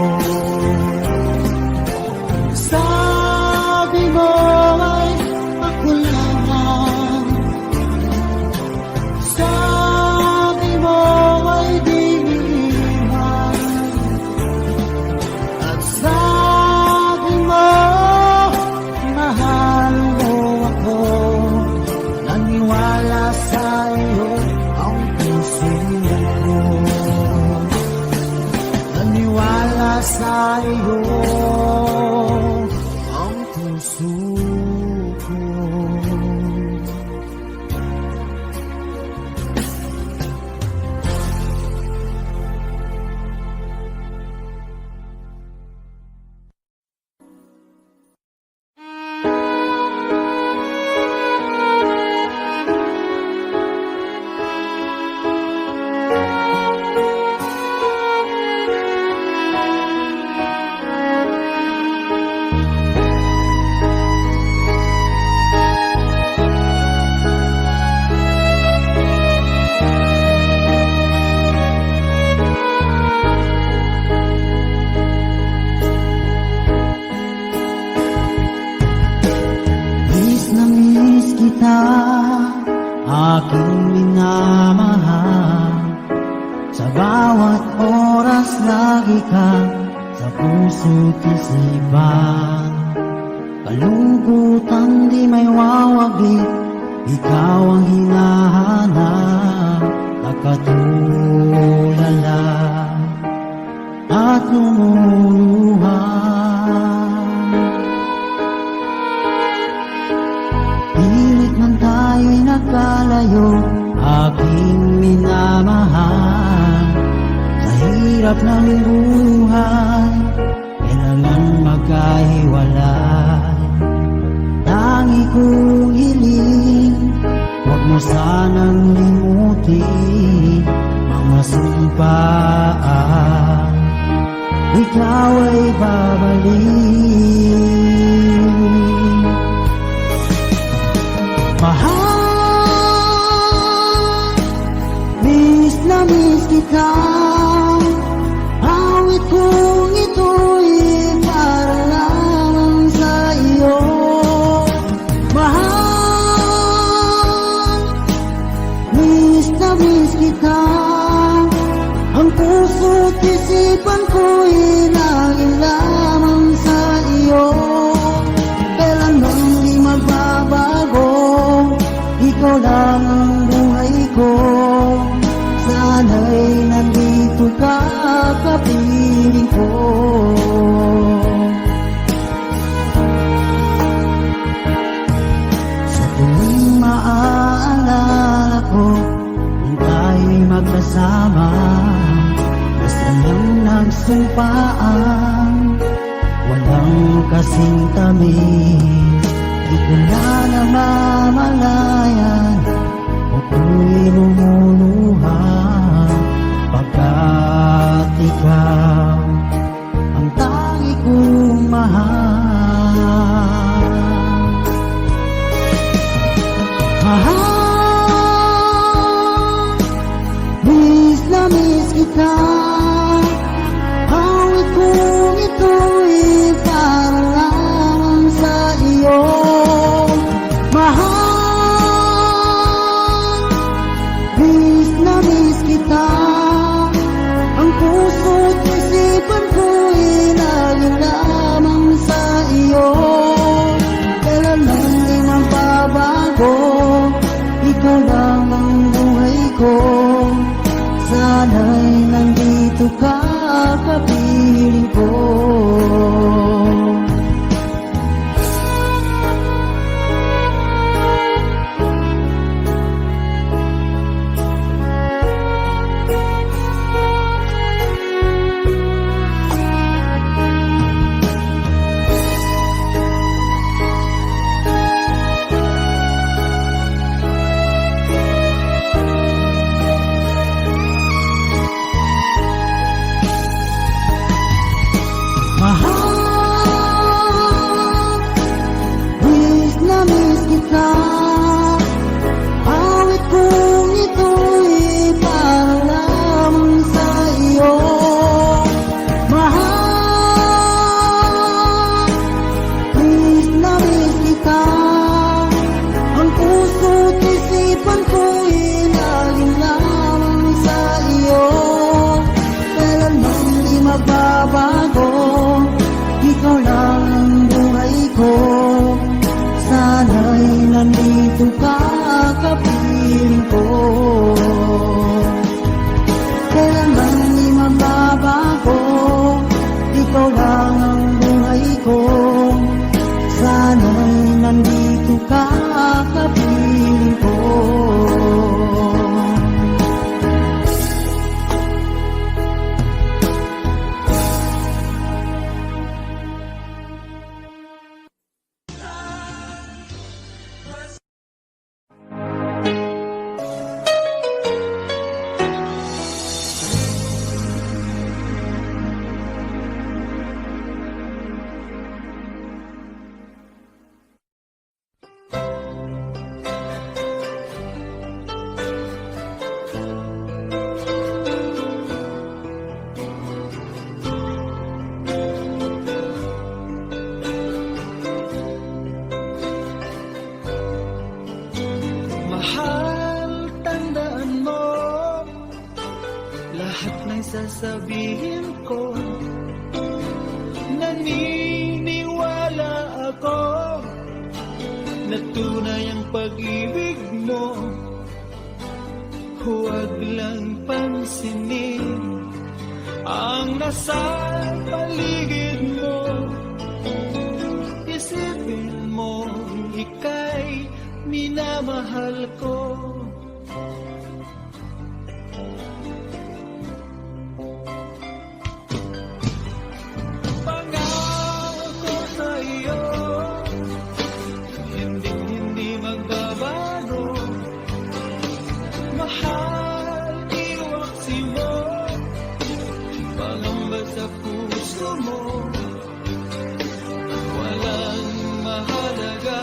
Speaker 2: aking minamahal. Sa bawat oras lagi ka sa puso't isipan. Kalungkutan di may wawaglit, ikaw ang hinahanap. Nakatulala at lumuluha. Pilit man tayo'y nagkalayo, aking minamahal. Sa hirap ng buhay, kailangan magkahiwalay. Tangi kong hiling, huwag mo sanang limutin mga sumpaan. Ikaw ay babalik. Mahal, miss na miss kita. Awit kong ito'y para lang sa iyo. Mahal, miss na miss kita. Ang puso't isipan ko'y laging lamang sa iyo. Kailanman di magbabago, ikaw lang ang buhay ko. Sana'y nandito ka, kapiling ko. Sa tuwing maaalala ko nung tayo'y magkasama, masayang nagsumpaan, walang kasing tamis. Di ko na namamalayan, ako'y lumuluha, pagkat ikaw ang tangi kong mahal. Mahal, miss na miss kita. Awit kong ito'y para lang sa iyo. Mahal, miss na miss kita. Ang puso't isipan ko'y laging lamang sa
Speaker 1: na tunay ang pag-ibig mo. Huwag lang pansinin ang nasa paligid mo. Isipin mo, ika'y minamahal ko. Pangako sa'yo, hindi magbabago. Mahal, iwaksi mo, pangamba sa puso mo. Walang mahalaga,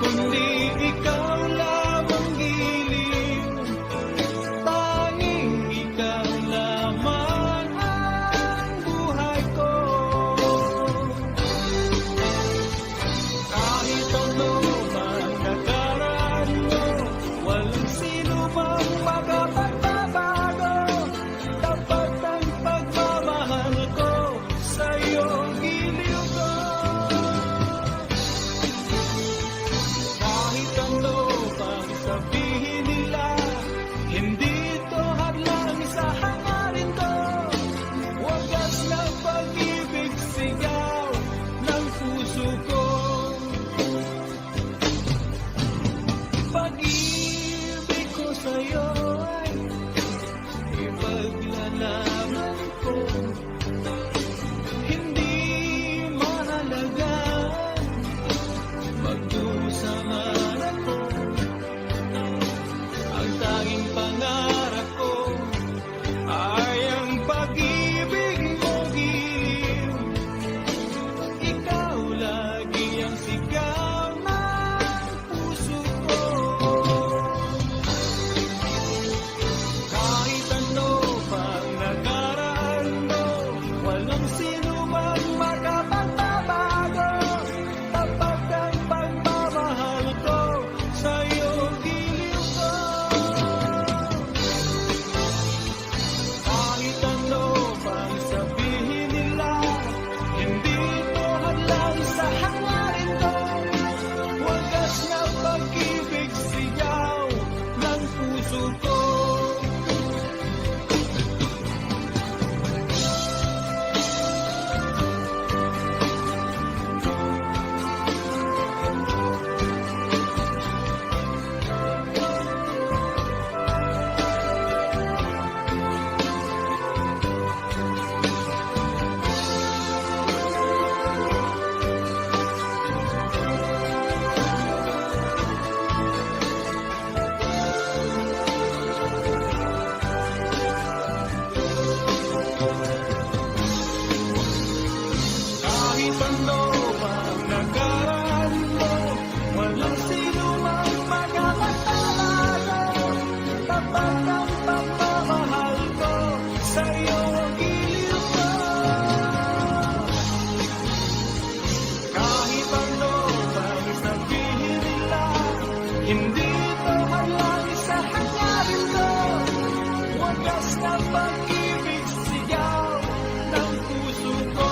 Speaker 1: kundi ikaw lamang giliw. Tanging ikaw lamang ang buhay ko. Kahit ano man nakaraan mo, walang sino mang makapagbabago. Tapat ang pagmamahal ko, sa'yo giliw ko. Kahit ano pang sabihin nila, hindi ito hadlang sa hangarin ko. Wagas na pag-ibig, sigaw ng puso ko. Pag-ibig ko sa'yo ay ipaglalaban ko. Hindi mahalaga magdusa man ako. Ang tanging pangarap ko ay ang pag-ibig mo, giliw. Ikaw lagi ang sigaw ng puso ko. Kahit ano pang nakaraan mo, walang sino mang makapagbabago. Tapat ang pagmamahal ko, sa'yo giliw ko. Kahit ano pang sabihin nila, hindi ito hadlang sa hangarin ko. Wagas na pag-ibig, sigaw ng puso ko. Kahit ano pang nakaraan mo, walang sino mang makapagbabago. Tapat ang pagmamahal ko, sa'yo giliw ko. Kahit ano pang sabihin nila, hindi ito hadlang sa hangarin ko. Wagas na pag-ibig, sigaw ng puso ko.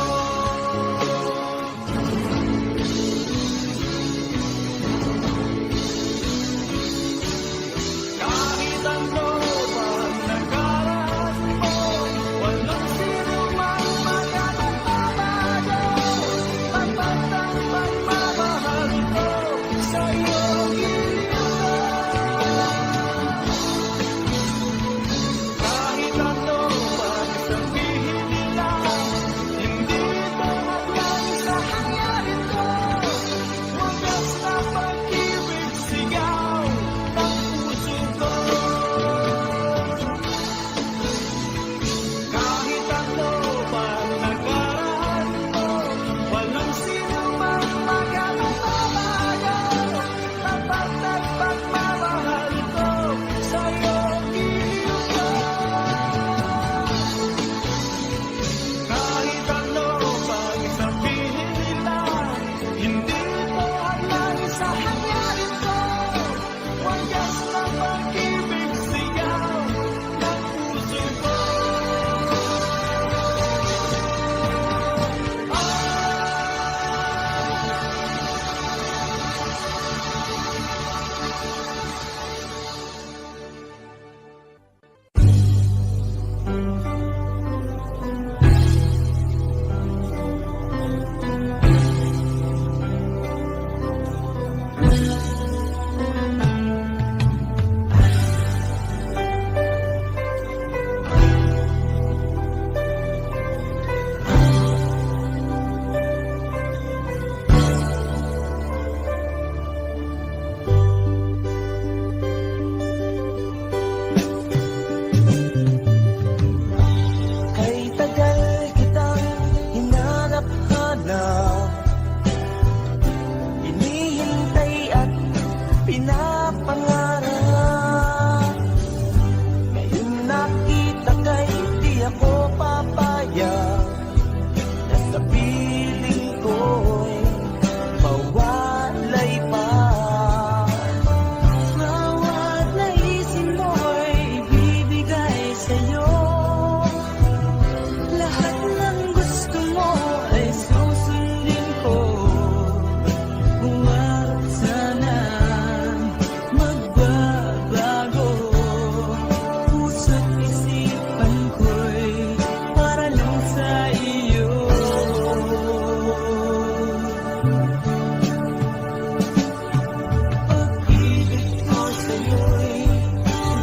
Speaker 3: na hinihintay at pinapangarap. Ngayon nakita kay di ako papayag na sa piling ko'y mawalay pa.
Speaker 1: Bawat naisin mo'y ibibigay sa'yo. Lahat ng gusto mo ay susundin ko. Huwag sana magbabago. Puso't isipan ko'y para lang sa iyo. Pag-ibig ko sa'yo'y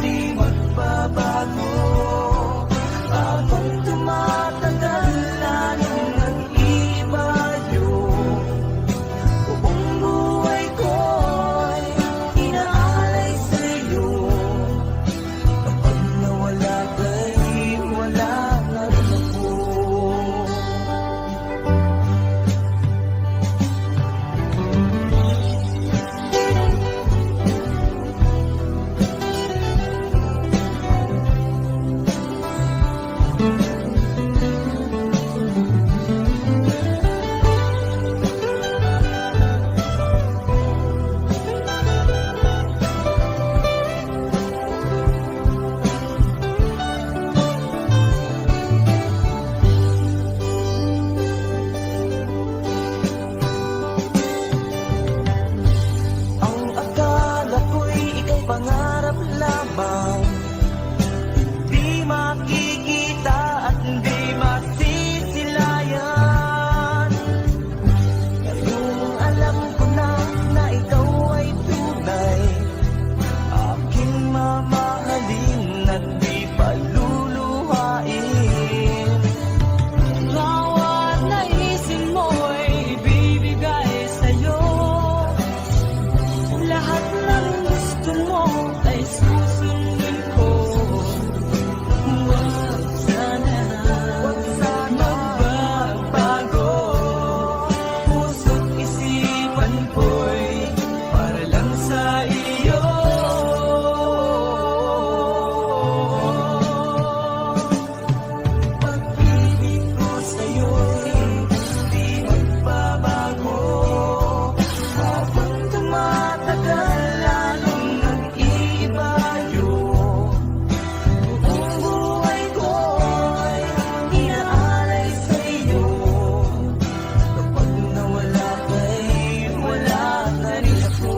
Speaker 1: di magbabago. Habang tumatagal, lalong nag-iibayo. Buong buhay ko'y inaalay sa'yo. Kapag nawala ka'y wala na rin ako. Ang akala ko'y ika'y pangarap lamang, di makikita at di masisilayan. Ngayong alam ko na ikaw ay tunay, aking mamahalin at di paluluhain. Bawat naisin mo'y ibibigay sa'yo. Lahat ng gusto mo ay susundin ko. Huwag sana magbabago. Puso't isipan ko'y para lang sa iyo. Pag-ibig ko sa'yo'y di magbabago. Habang tumatagal, lalong nag-iibayo. Buong buhay ko'y inaalay sa'yo. Kapag nawala ka'y wala na rin ako.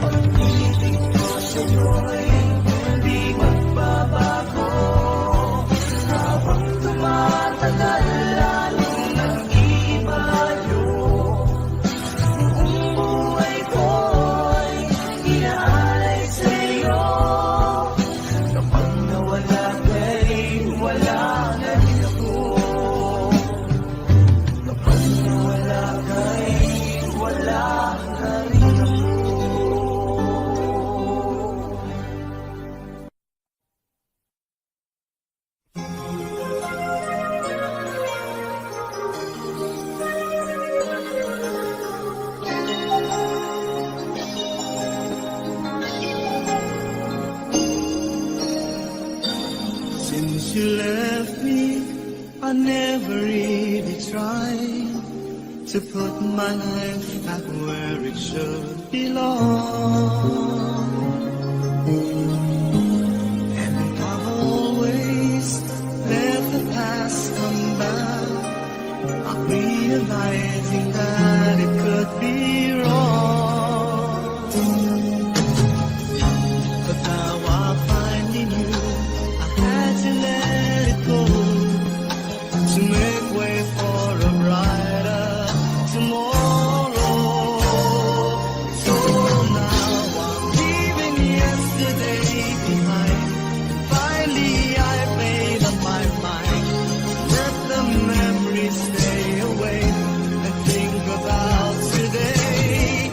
Speaker 1: Pag-ibig ko sa'yo'y di magbabago. Habang tumatagal, lalong nag-iibayo. Buong buhay ko'y inaalay sa'yo. Kapag nawala ka'y wala na rin ako. Kapag nawala ka'y wala na rin ako.
Speaker 3: Since you left me, I never really tried to put my life back where it should belong. And I've always let the past come back, not realizing that it could be wrong. But now I finally knew I had to let it go to make way for a brighter tomorrow. So now I'm leaving yesterday behind. Finally I made up my mind. Let the memories stay away and think about today.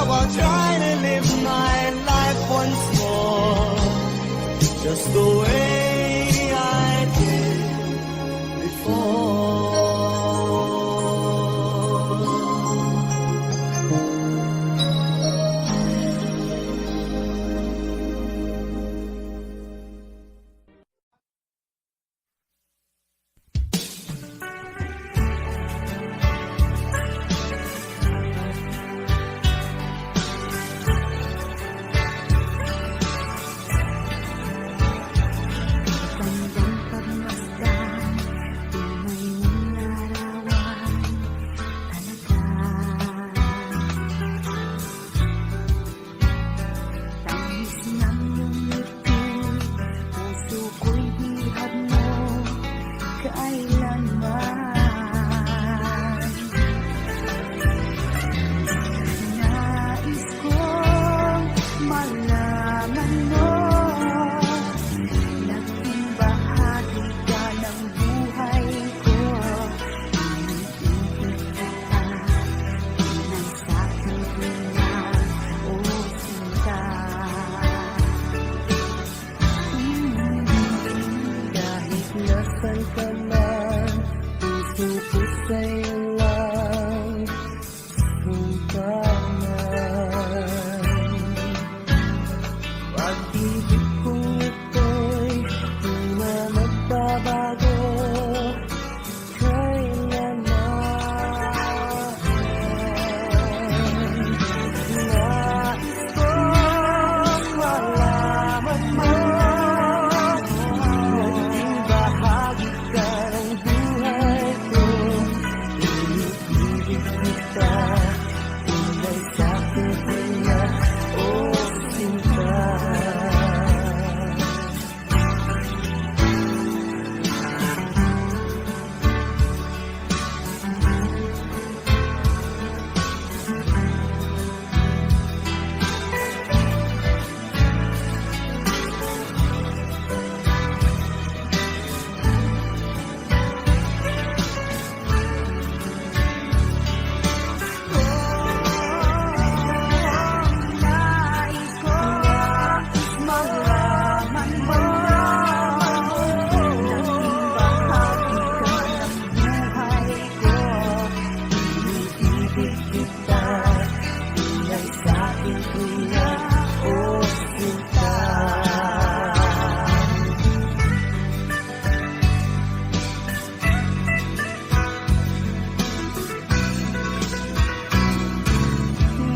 Speaker 1: while trying to live my life once more, just the way I did before.
Speaker 4: Bandang pagmasdan, tunay mong larawan talaga. Tamis ng iyong ngiti, puso ko'y bihag mo kailanman. Nais kong malaman mo, naging bahagi ka ng buhay ko. Iniibig kita ng saking tuwa, o sinta. Kahit nasaan ka man, puso ko sa'yo lang sumpangan. Pag-ibig kong ito'y di na magbabago kailanman. Nais kong malaman mo, naging bahagi ka ng buhay ko. Iniibig kita, tunay sa'king tuwa, o sinta. Nais ko malaman mo, naging bahagi ka ng buhay ko. Iniibig kita, tunay sa'king tuwa, o sinta.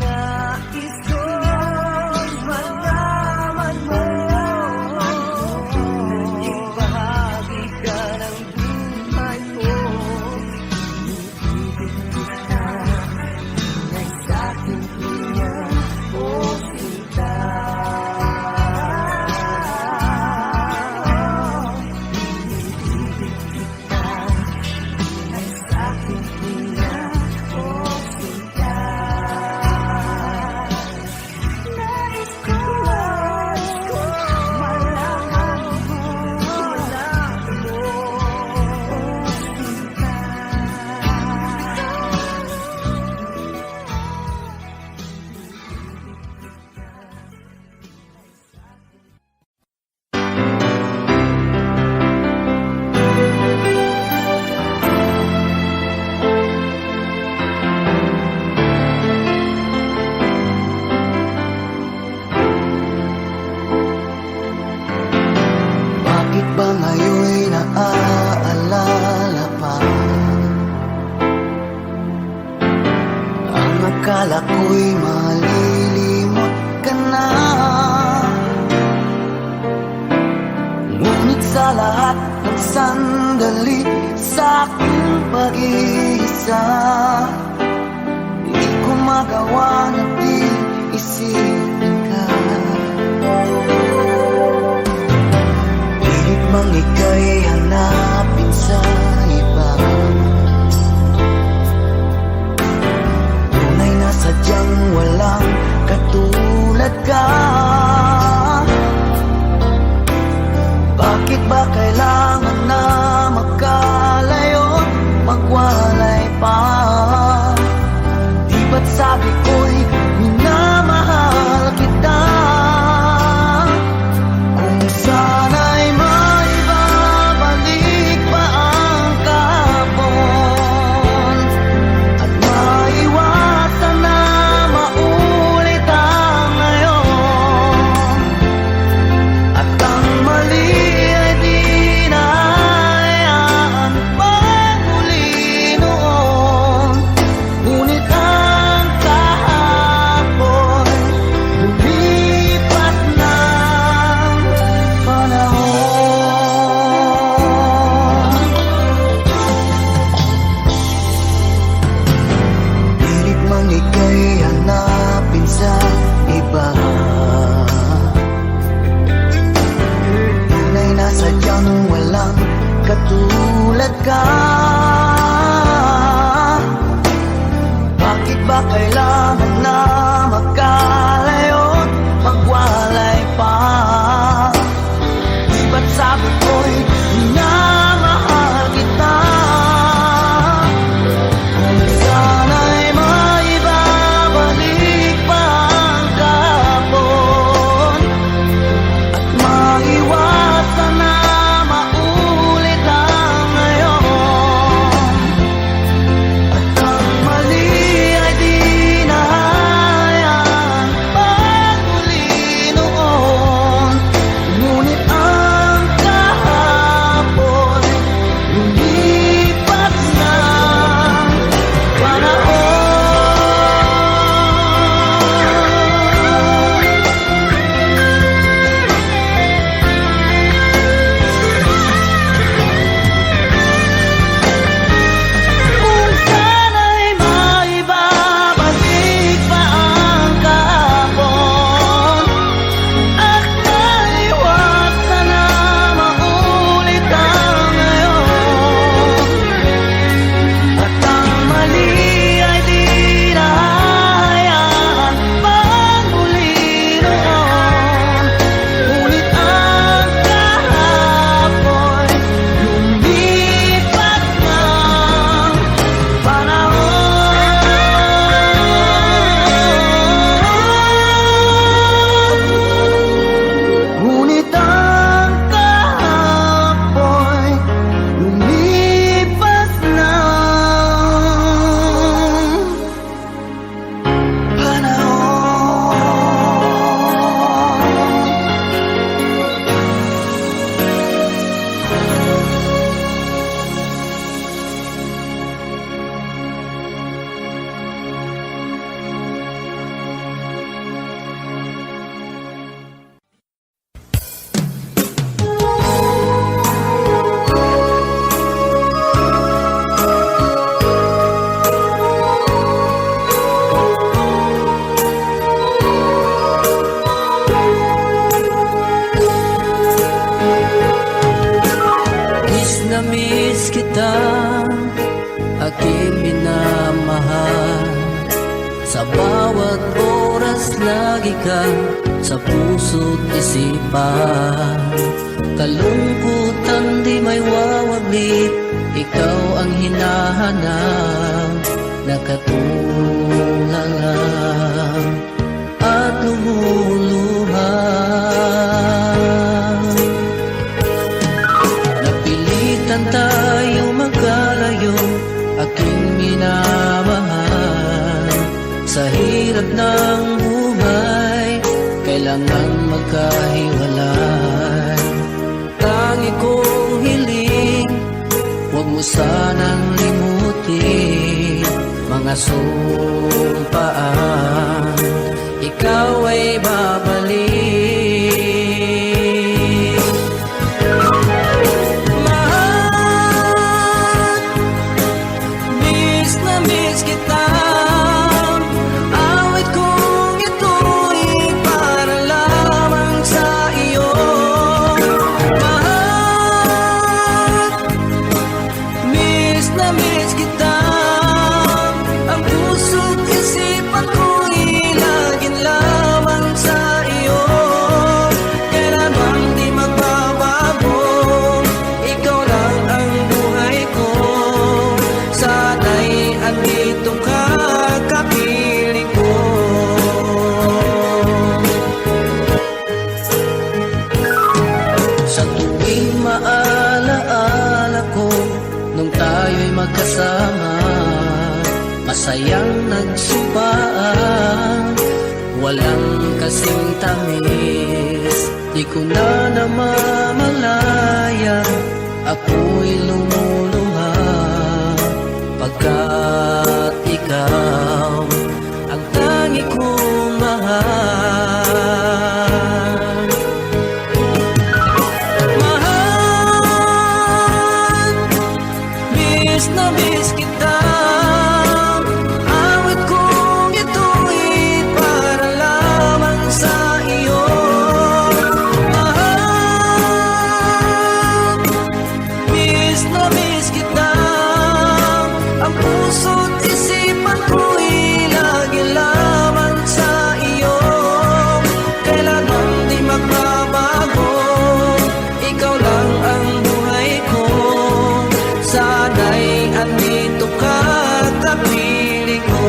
Speaker 4: Nais kong malaman mo, naging bahagi ka ng buhay ko. Iniibig kita, tunay sa'king tuwa, o sinta. Iniibig kita, tunay sa'king tuwa, o sinta. Nais ko malaman mo,
Speaker 2: Bakit ba ngayon'y naaalala pa ang akala ko'y malilimot ka na? Ngunit sa lahat ng sandali sa aking pag-iisa, di ko magawa na di isipin ka. Pilit mang ika'y hanapin sa iba, tunay na sadyang walang katulad ka. Bakit ba kailangan na magkalayo, magwalay pa? Di ba't sabi ko'y minahal
Speaker 5: Sa bawat oras lagi ka sa puso't isipan. Kalungkutan di may wawaglit, ikaw ang hinahanap. Nakatulala at lumuluha. Napilitan tayo magkalayo, aking minamahal. Sa hirap ng buhay, kailangan magkahiwalay. Tangi kong hiling, huwag mo sanang limutin mga sumpaan, ikaw ay babalik. Mahal, miss na miss kita. Awit kong ito'y para lamang sa iyo. Mahal, miss na miss kita. Ang puso't isipan ko'y laging lamang sa iyo. Kailan bang di magbabago, ikaw lang ang buhay ko. Sana'y andito ka, kapiling ko. Sa tuwing maalaala ko, nung tayo'y magkasama, masayang nagsumpaan, walang kasing tamis. Di ko na namamalaya, ako'y lumuluha, pagkat ikaw ang tangi kong mahal. Mahal, miss na miss kita. Awit kong ito'y para lamang sa iyo. Mahal, miss na miss kita. Ang puso't isipan ko'y lagi lamang sa iyo. Kailan bang di magbabago, ikaw lang ang buhay ko. Sana'y andito ka, kapiling ko.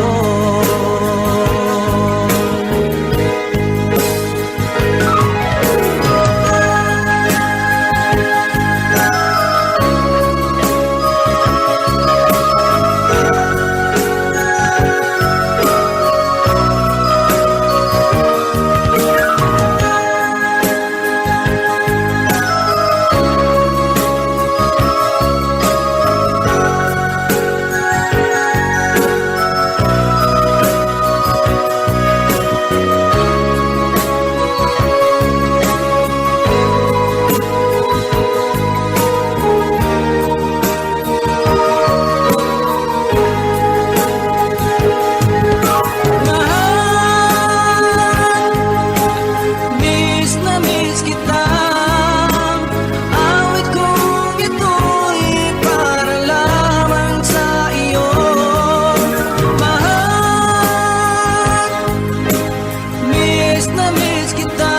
Speaker 5: Mahal, miss na miss kita. Awit kong ito'y para lamang sa iyo. Mahal, miss na miss kita.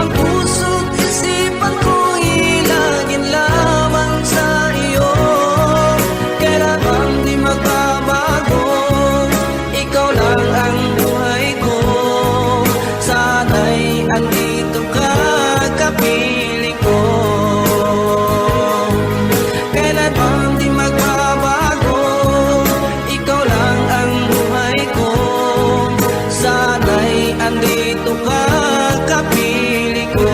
Speaker 5: Ang puso't isipan ko'y laging lamang sa iyo. Kailan bang di magbabago, ikaw lang ang buhay ko. Sana'y andito ka, kapiling ko. Kailan bang di magbabago, ikaw lang ang buhay ko. Sana'y andito ka, kapiling ko.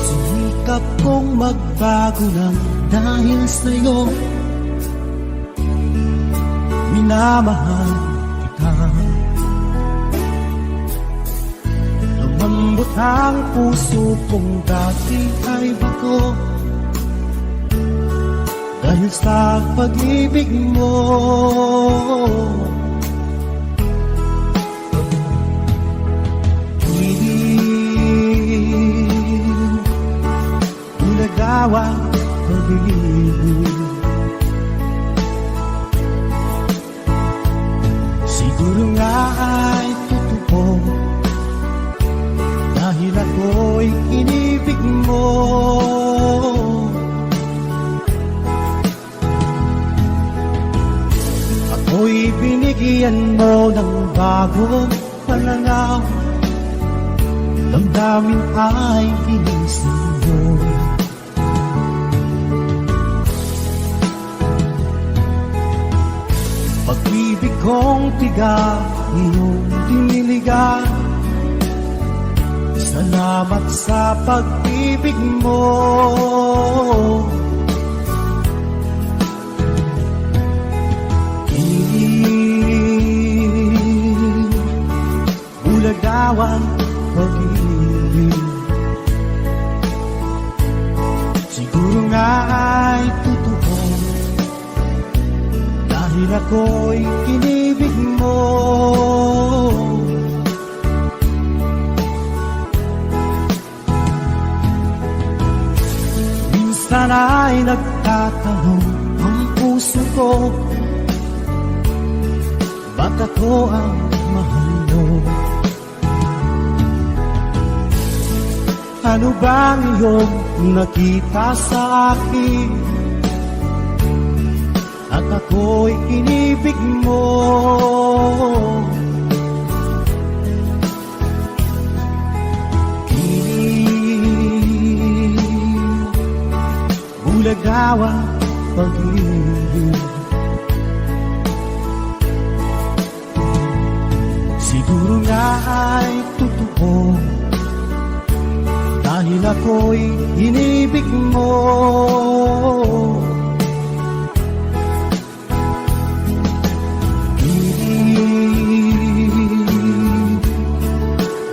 Speaker 2: Sumikap kong magbago lang dahil sa'yo. minamahal kita. Lumambot ang puso kong dati ay bato, dahil sa pag-ibig mo. Nagawa pag-ibig, siguro nga ay totoo, dahil ako'y inibig mo. Ako'y binigyan mo ng bagong pananaw, damdamin ay ginising mo. Pag-ibig kong tiga, iyong diniligan. Salamat sa pag-ibig mo. Bulagawan pag-ibig, siguro nga ay totoo, dahil ako'y inibig mo. Minsan ay nagtatanong ang puso ko, ba't ako ang mahal mo? Ano bang iyong nakita sa akin, at ako'y inibig mo? Bulagawan pag-ibig, siguro nga ay totoo, dahil ako'y inibig mo.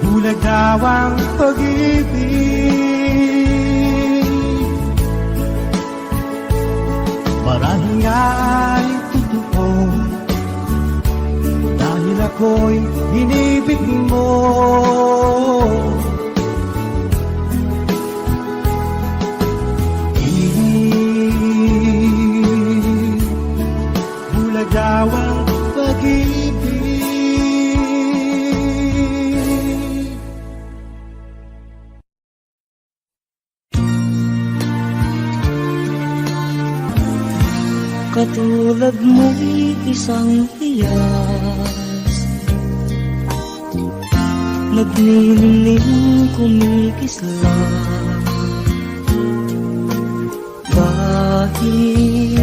Speaker 2: Bulagawang pag-ibig, marahil nga ay totoo, dahil ako'y inibig mo. Bulagawang pag-ibig.
Speaker 4: Katulad mo'y isang hiyas, nagniningning kumikisla, dahil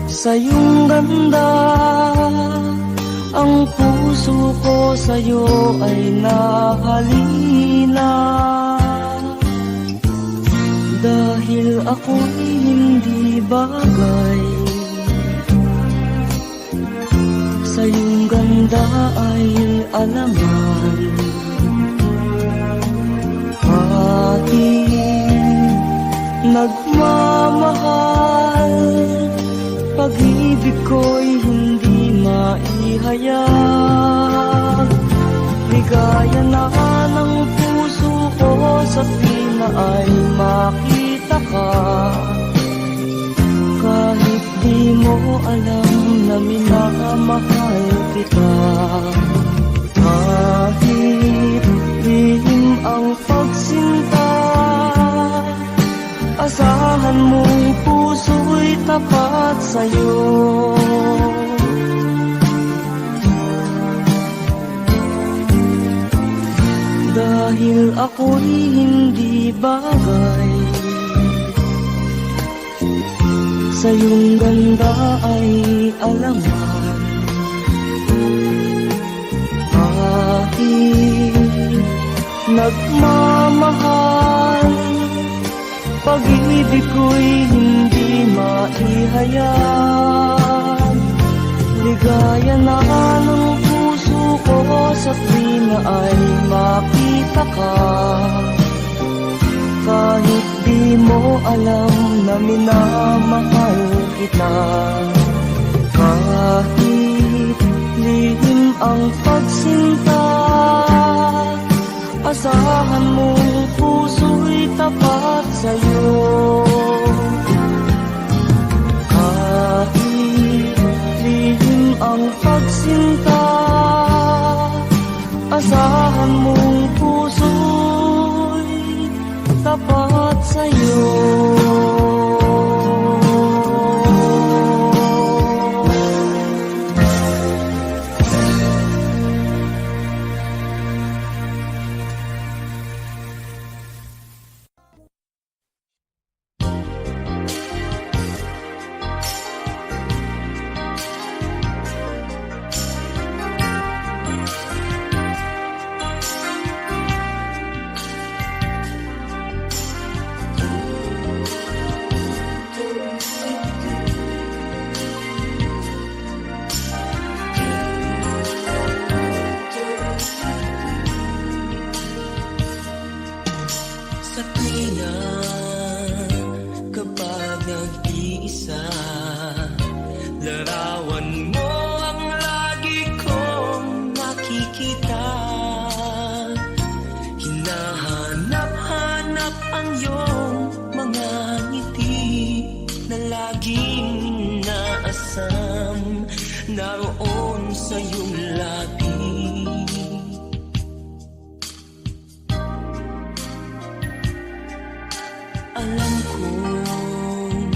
Speaker 4: sa iyong ganda, ang puso ko sa'yo ay nahalina. Dahil ako'y hindi bagay, sa iyong ganda ay alaman. Ating nagmamahal, pag-ibig ko'y hindi maihayag. Ligaya na ng puso ko sa pina ay makita ka, kahit di mo alam na minamahal kita. Kahit lihim ang pagsinta, asahan mong puso'y tapat sa'yo. Dahil ako'y hindi bagay, sa iyong ganda ay alaman. Kahit nagmamahal, pag-ibig ko'y hindi maihayag.
Speaker 5: Gaya na ng puso ko sa tuwing na ay makita ka. Kahit di mo alam na minamahal kita. Kahit lihim ang pagsinta, asahan mong puso'y tapat sa'yo. Kahit lihim ang pagsinta, asahan mong puso'y tapat sa'yo. Sa tuwina, kapag nag-iisa, larawan mo ang lagi kong nakikita. Hinahanap-hanap ang iyong mga ngiti na laging naasam naroon sa iyong labi. Alam kong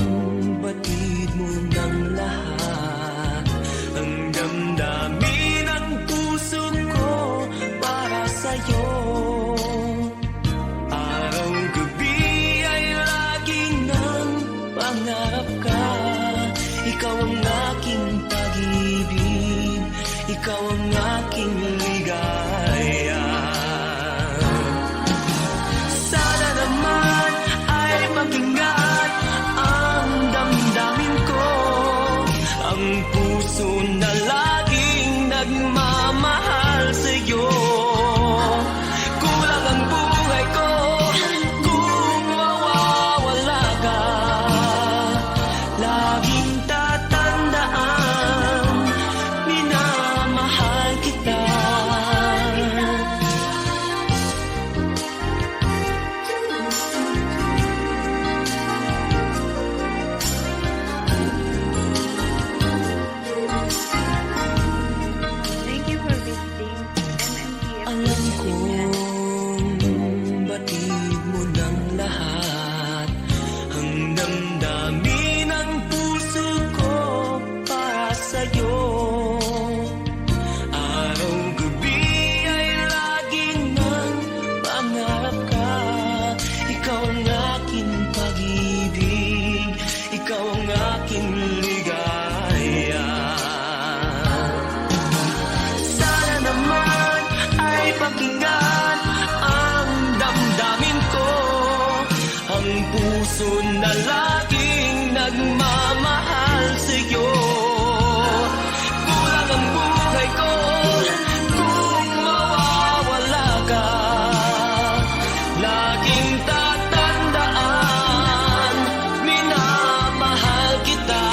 Speaker 5: batid mo ng lahat ang damdamin ng puso ko para sa'yo. Araw-gabi ay lagi nang pangarap ka. Ikaw ang aking pag-ibig, ikaw ang aking ligaya. Sana naman pakinggan ang damdamin ko, ang puso na laging nagmamahal sa'yo. Kulang ang buhay ko kung mawawala ka. Laging tatandaan, minamahal kita.
Speaker 6: Thank you for visiting MMDF.
Speaker 5: Alam kong batid mo ng lahat ang damdamin ng puso ko para sa'yo. Araw-gabi ay lagi nang pangarap ka. Ikaw ang aking pag-ibig, ikaw ang aking ligaya. Sana naman ay pakinggan ang damdamin ko, ang puso na laging nagmamahal sa'yo. Kulang ang buhay ko kung mawawala ka. Laging tatandaan, minamahal kita.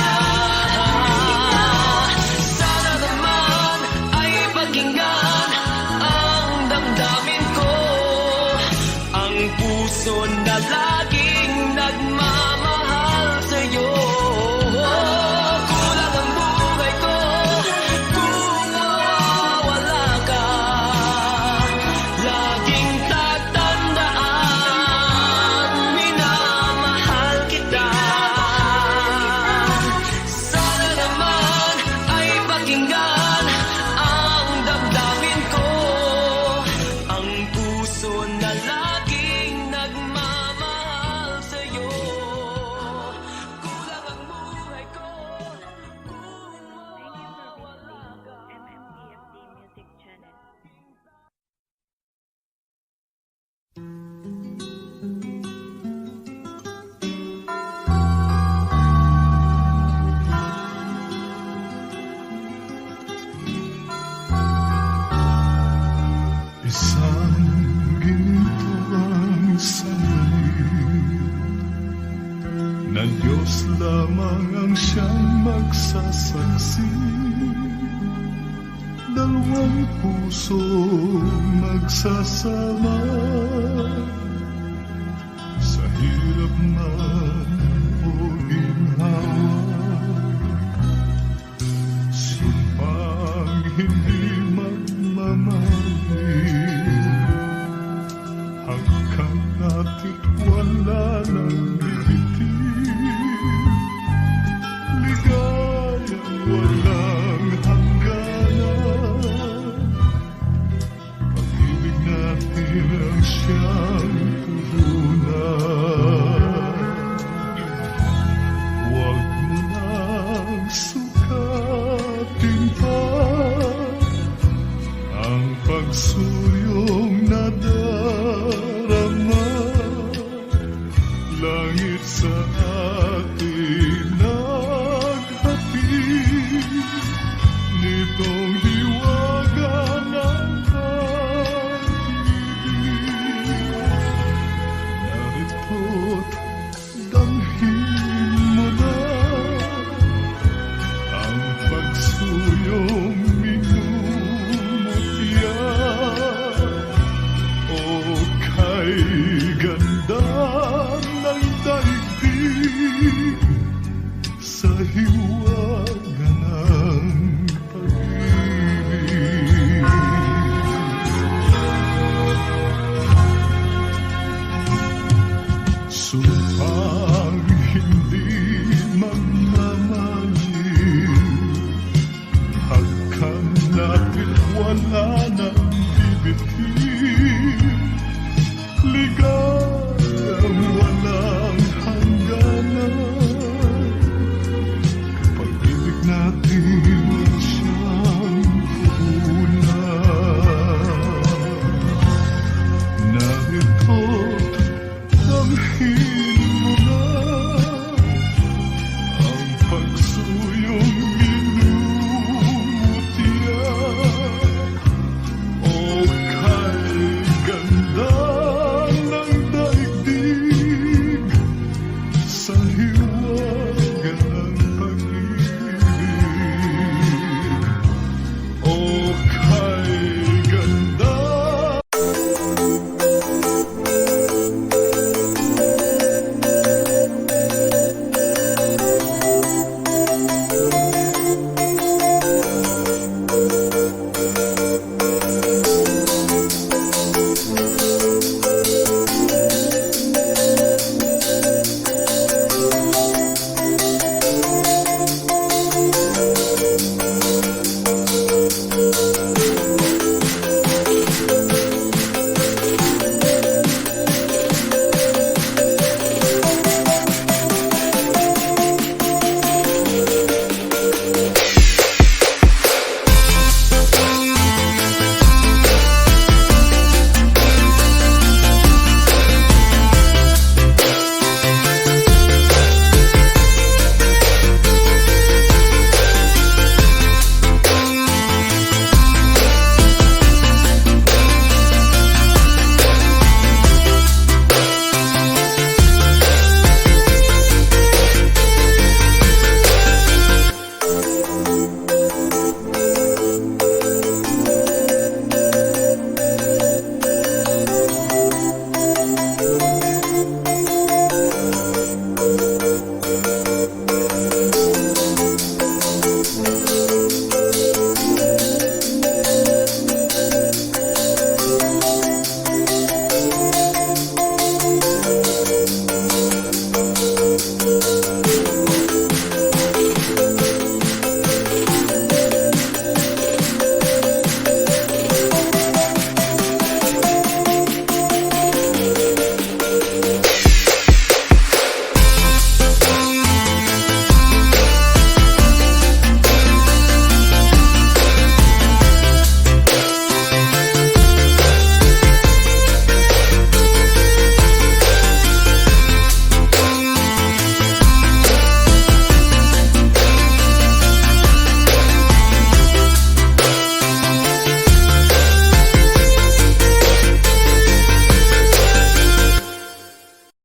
Speaker 5: Sana naman ay pakinggan ang damdamin ko, ang puso na laging nagmamahal sa'yo.
Speaker 1: sasaksi, dalawang puso magsasama. Sa hirap man o ginhawa, sumpang hindi magmamahal. Hanggang natit wala nang bibitin, ligayang walang hangganan. Pag-ibig natin ang siyang puhunan. Huwag mo nang sukatin pa ang pagsulyong nadarama. Langit sa atin naghatid nitong hiwaga ng pag-ibig. Narito't dalhin mo na ang pagsuyong minumutya. O kay ganda ng daigdig sa hiwaga ng pag-ibig. Sumpang hindi magmamahal, hanggang natin wala nang bibitin, ligayang walang hangganan. Pag-ibig natin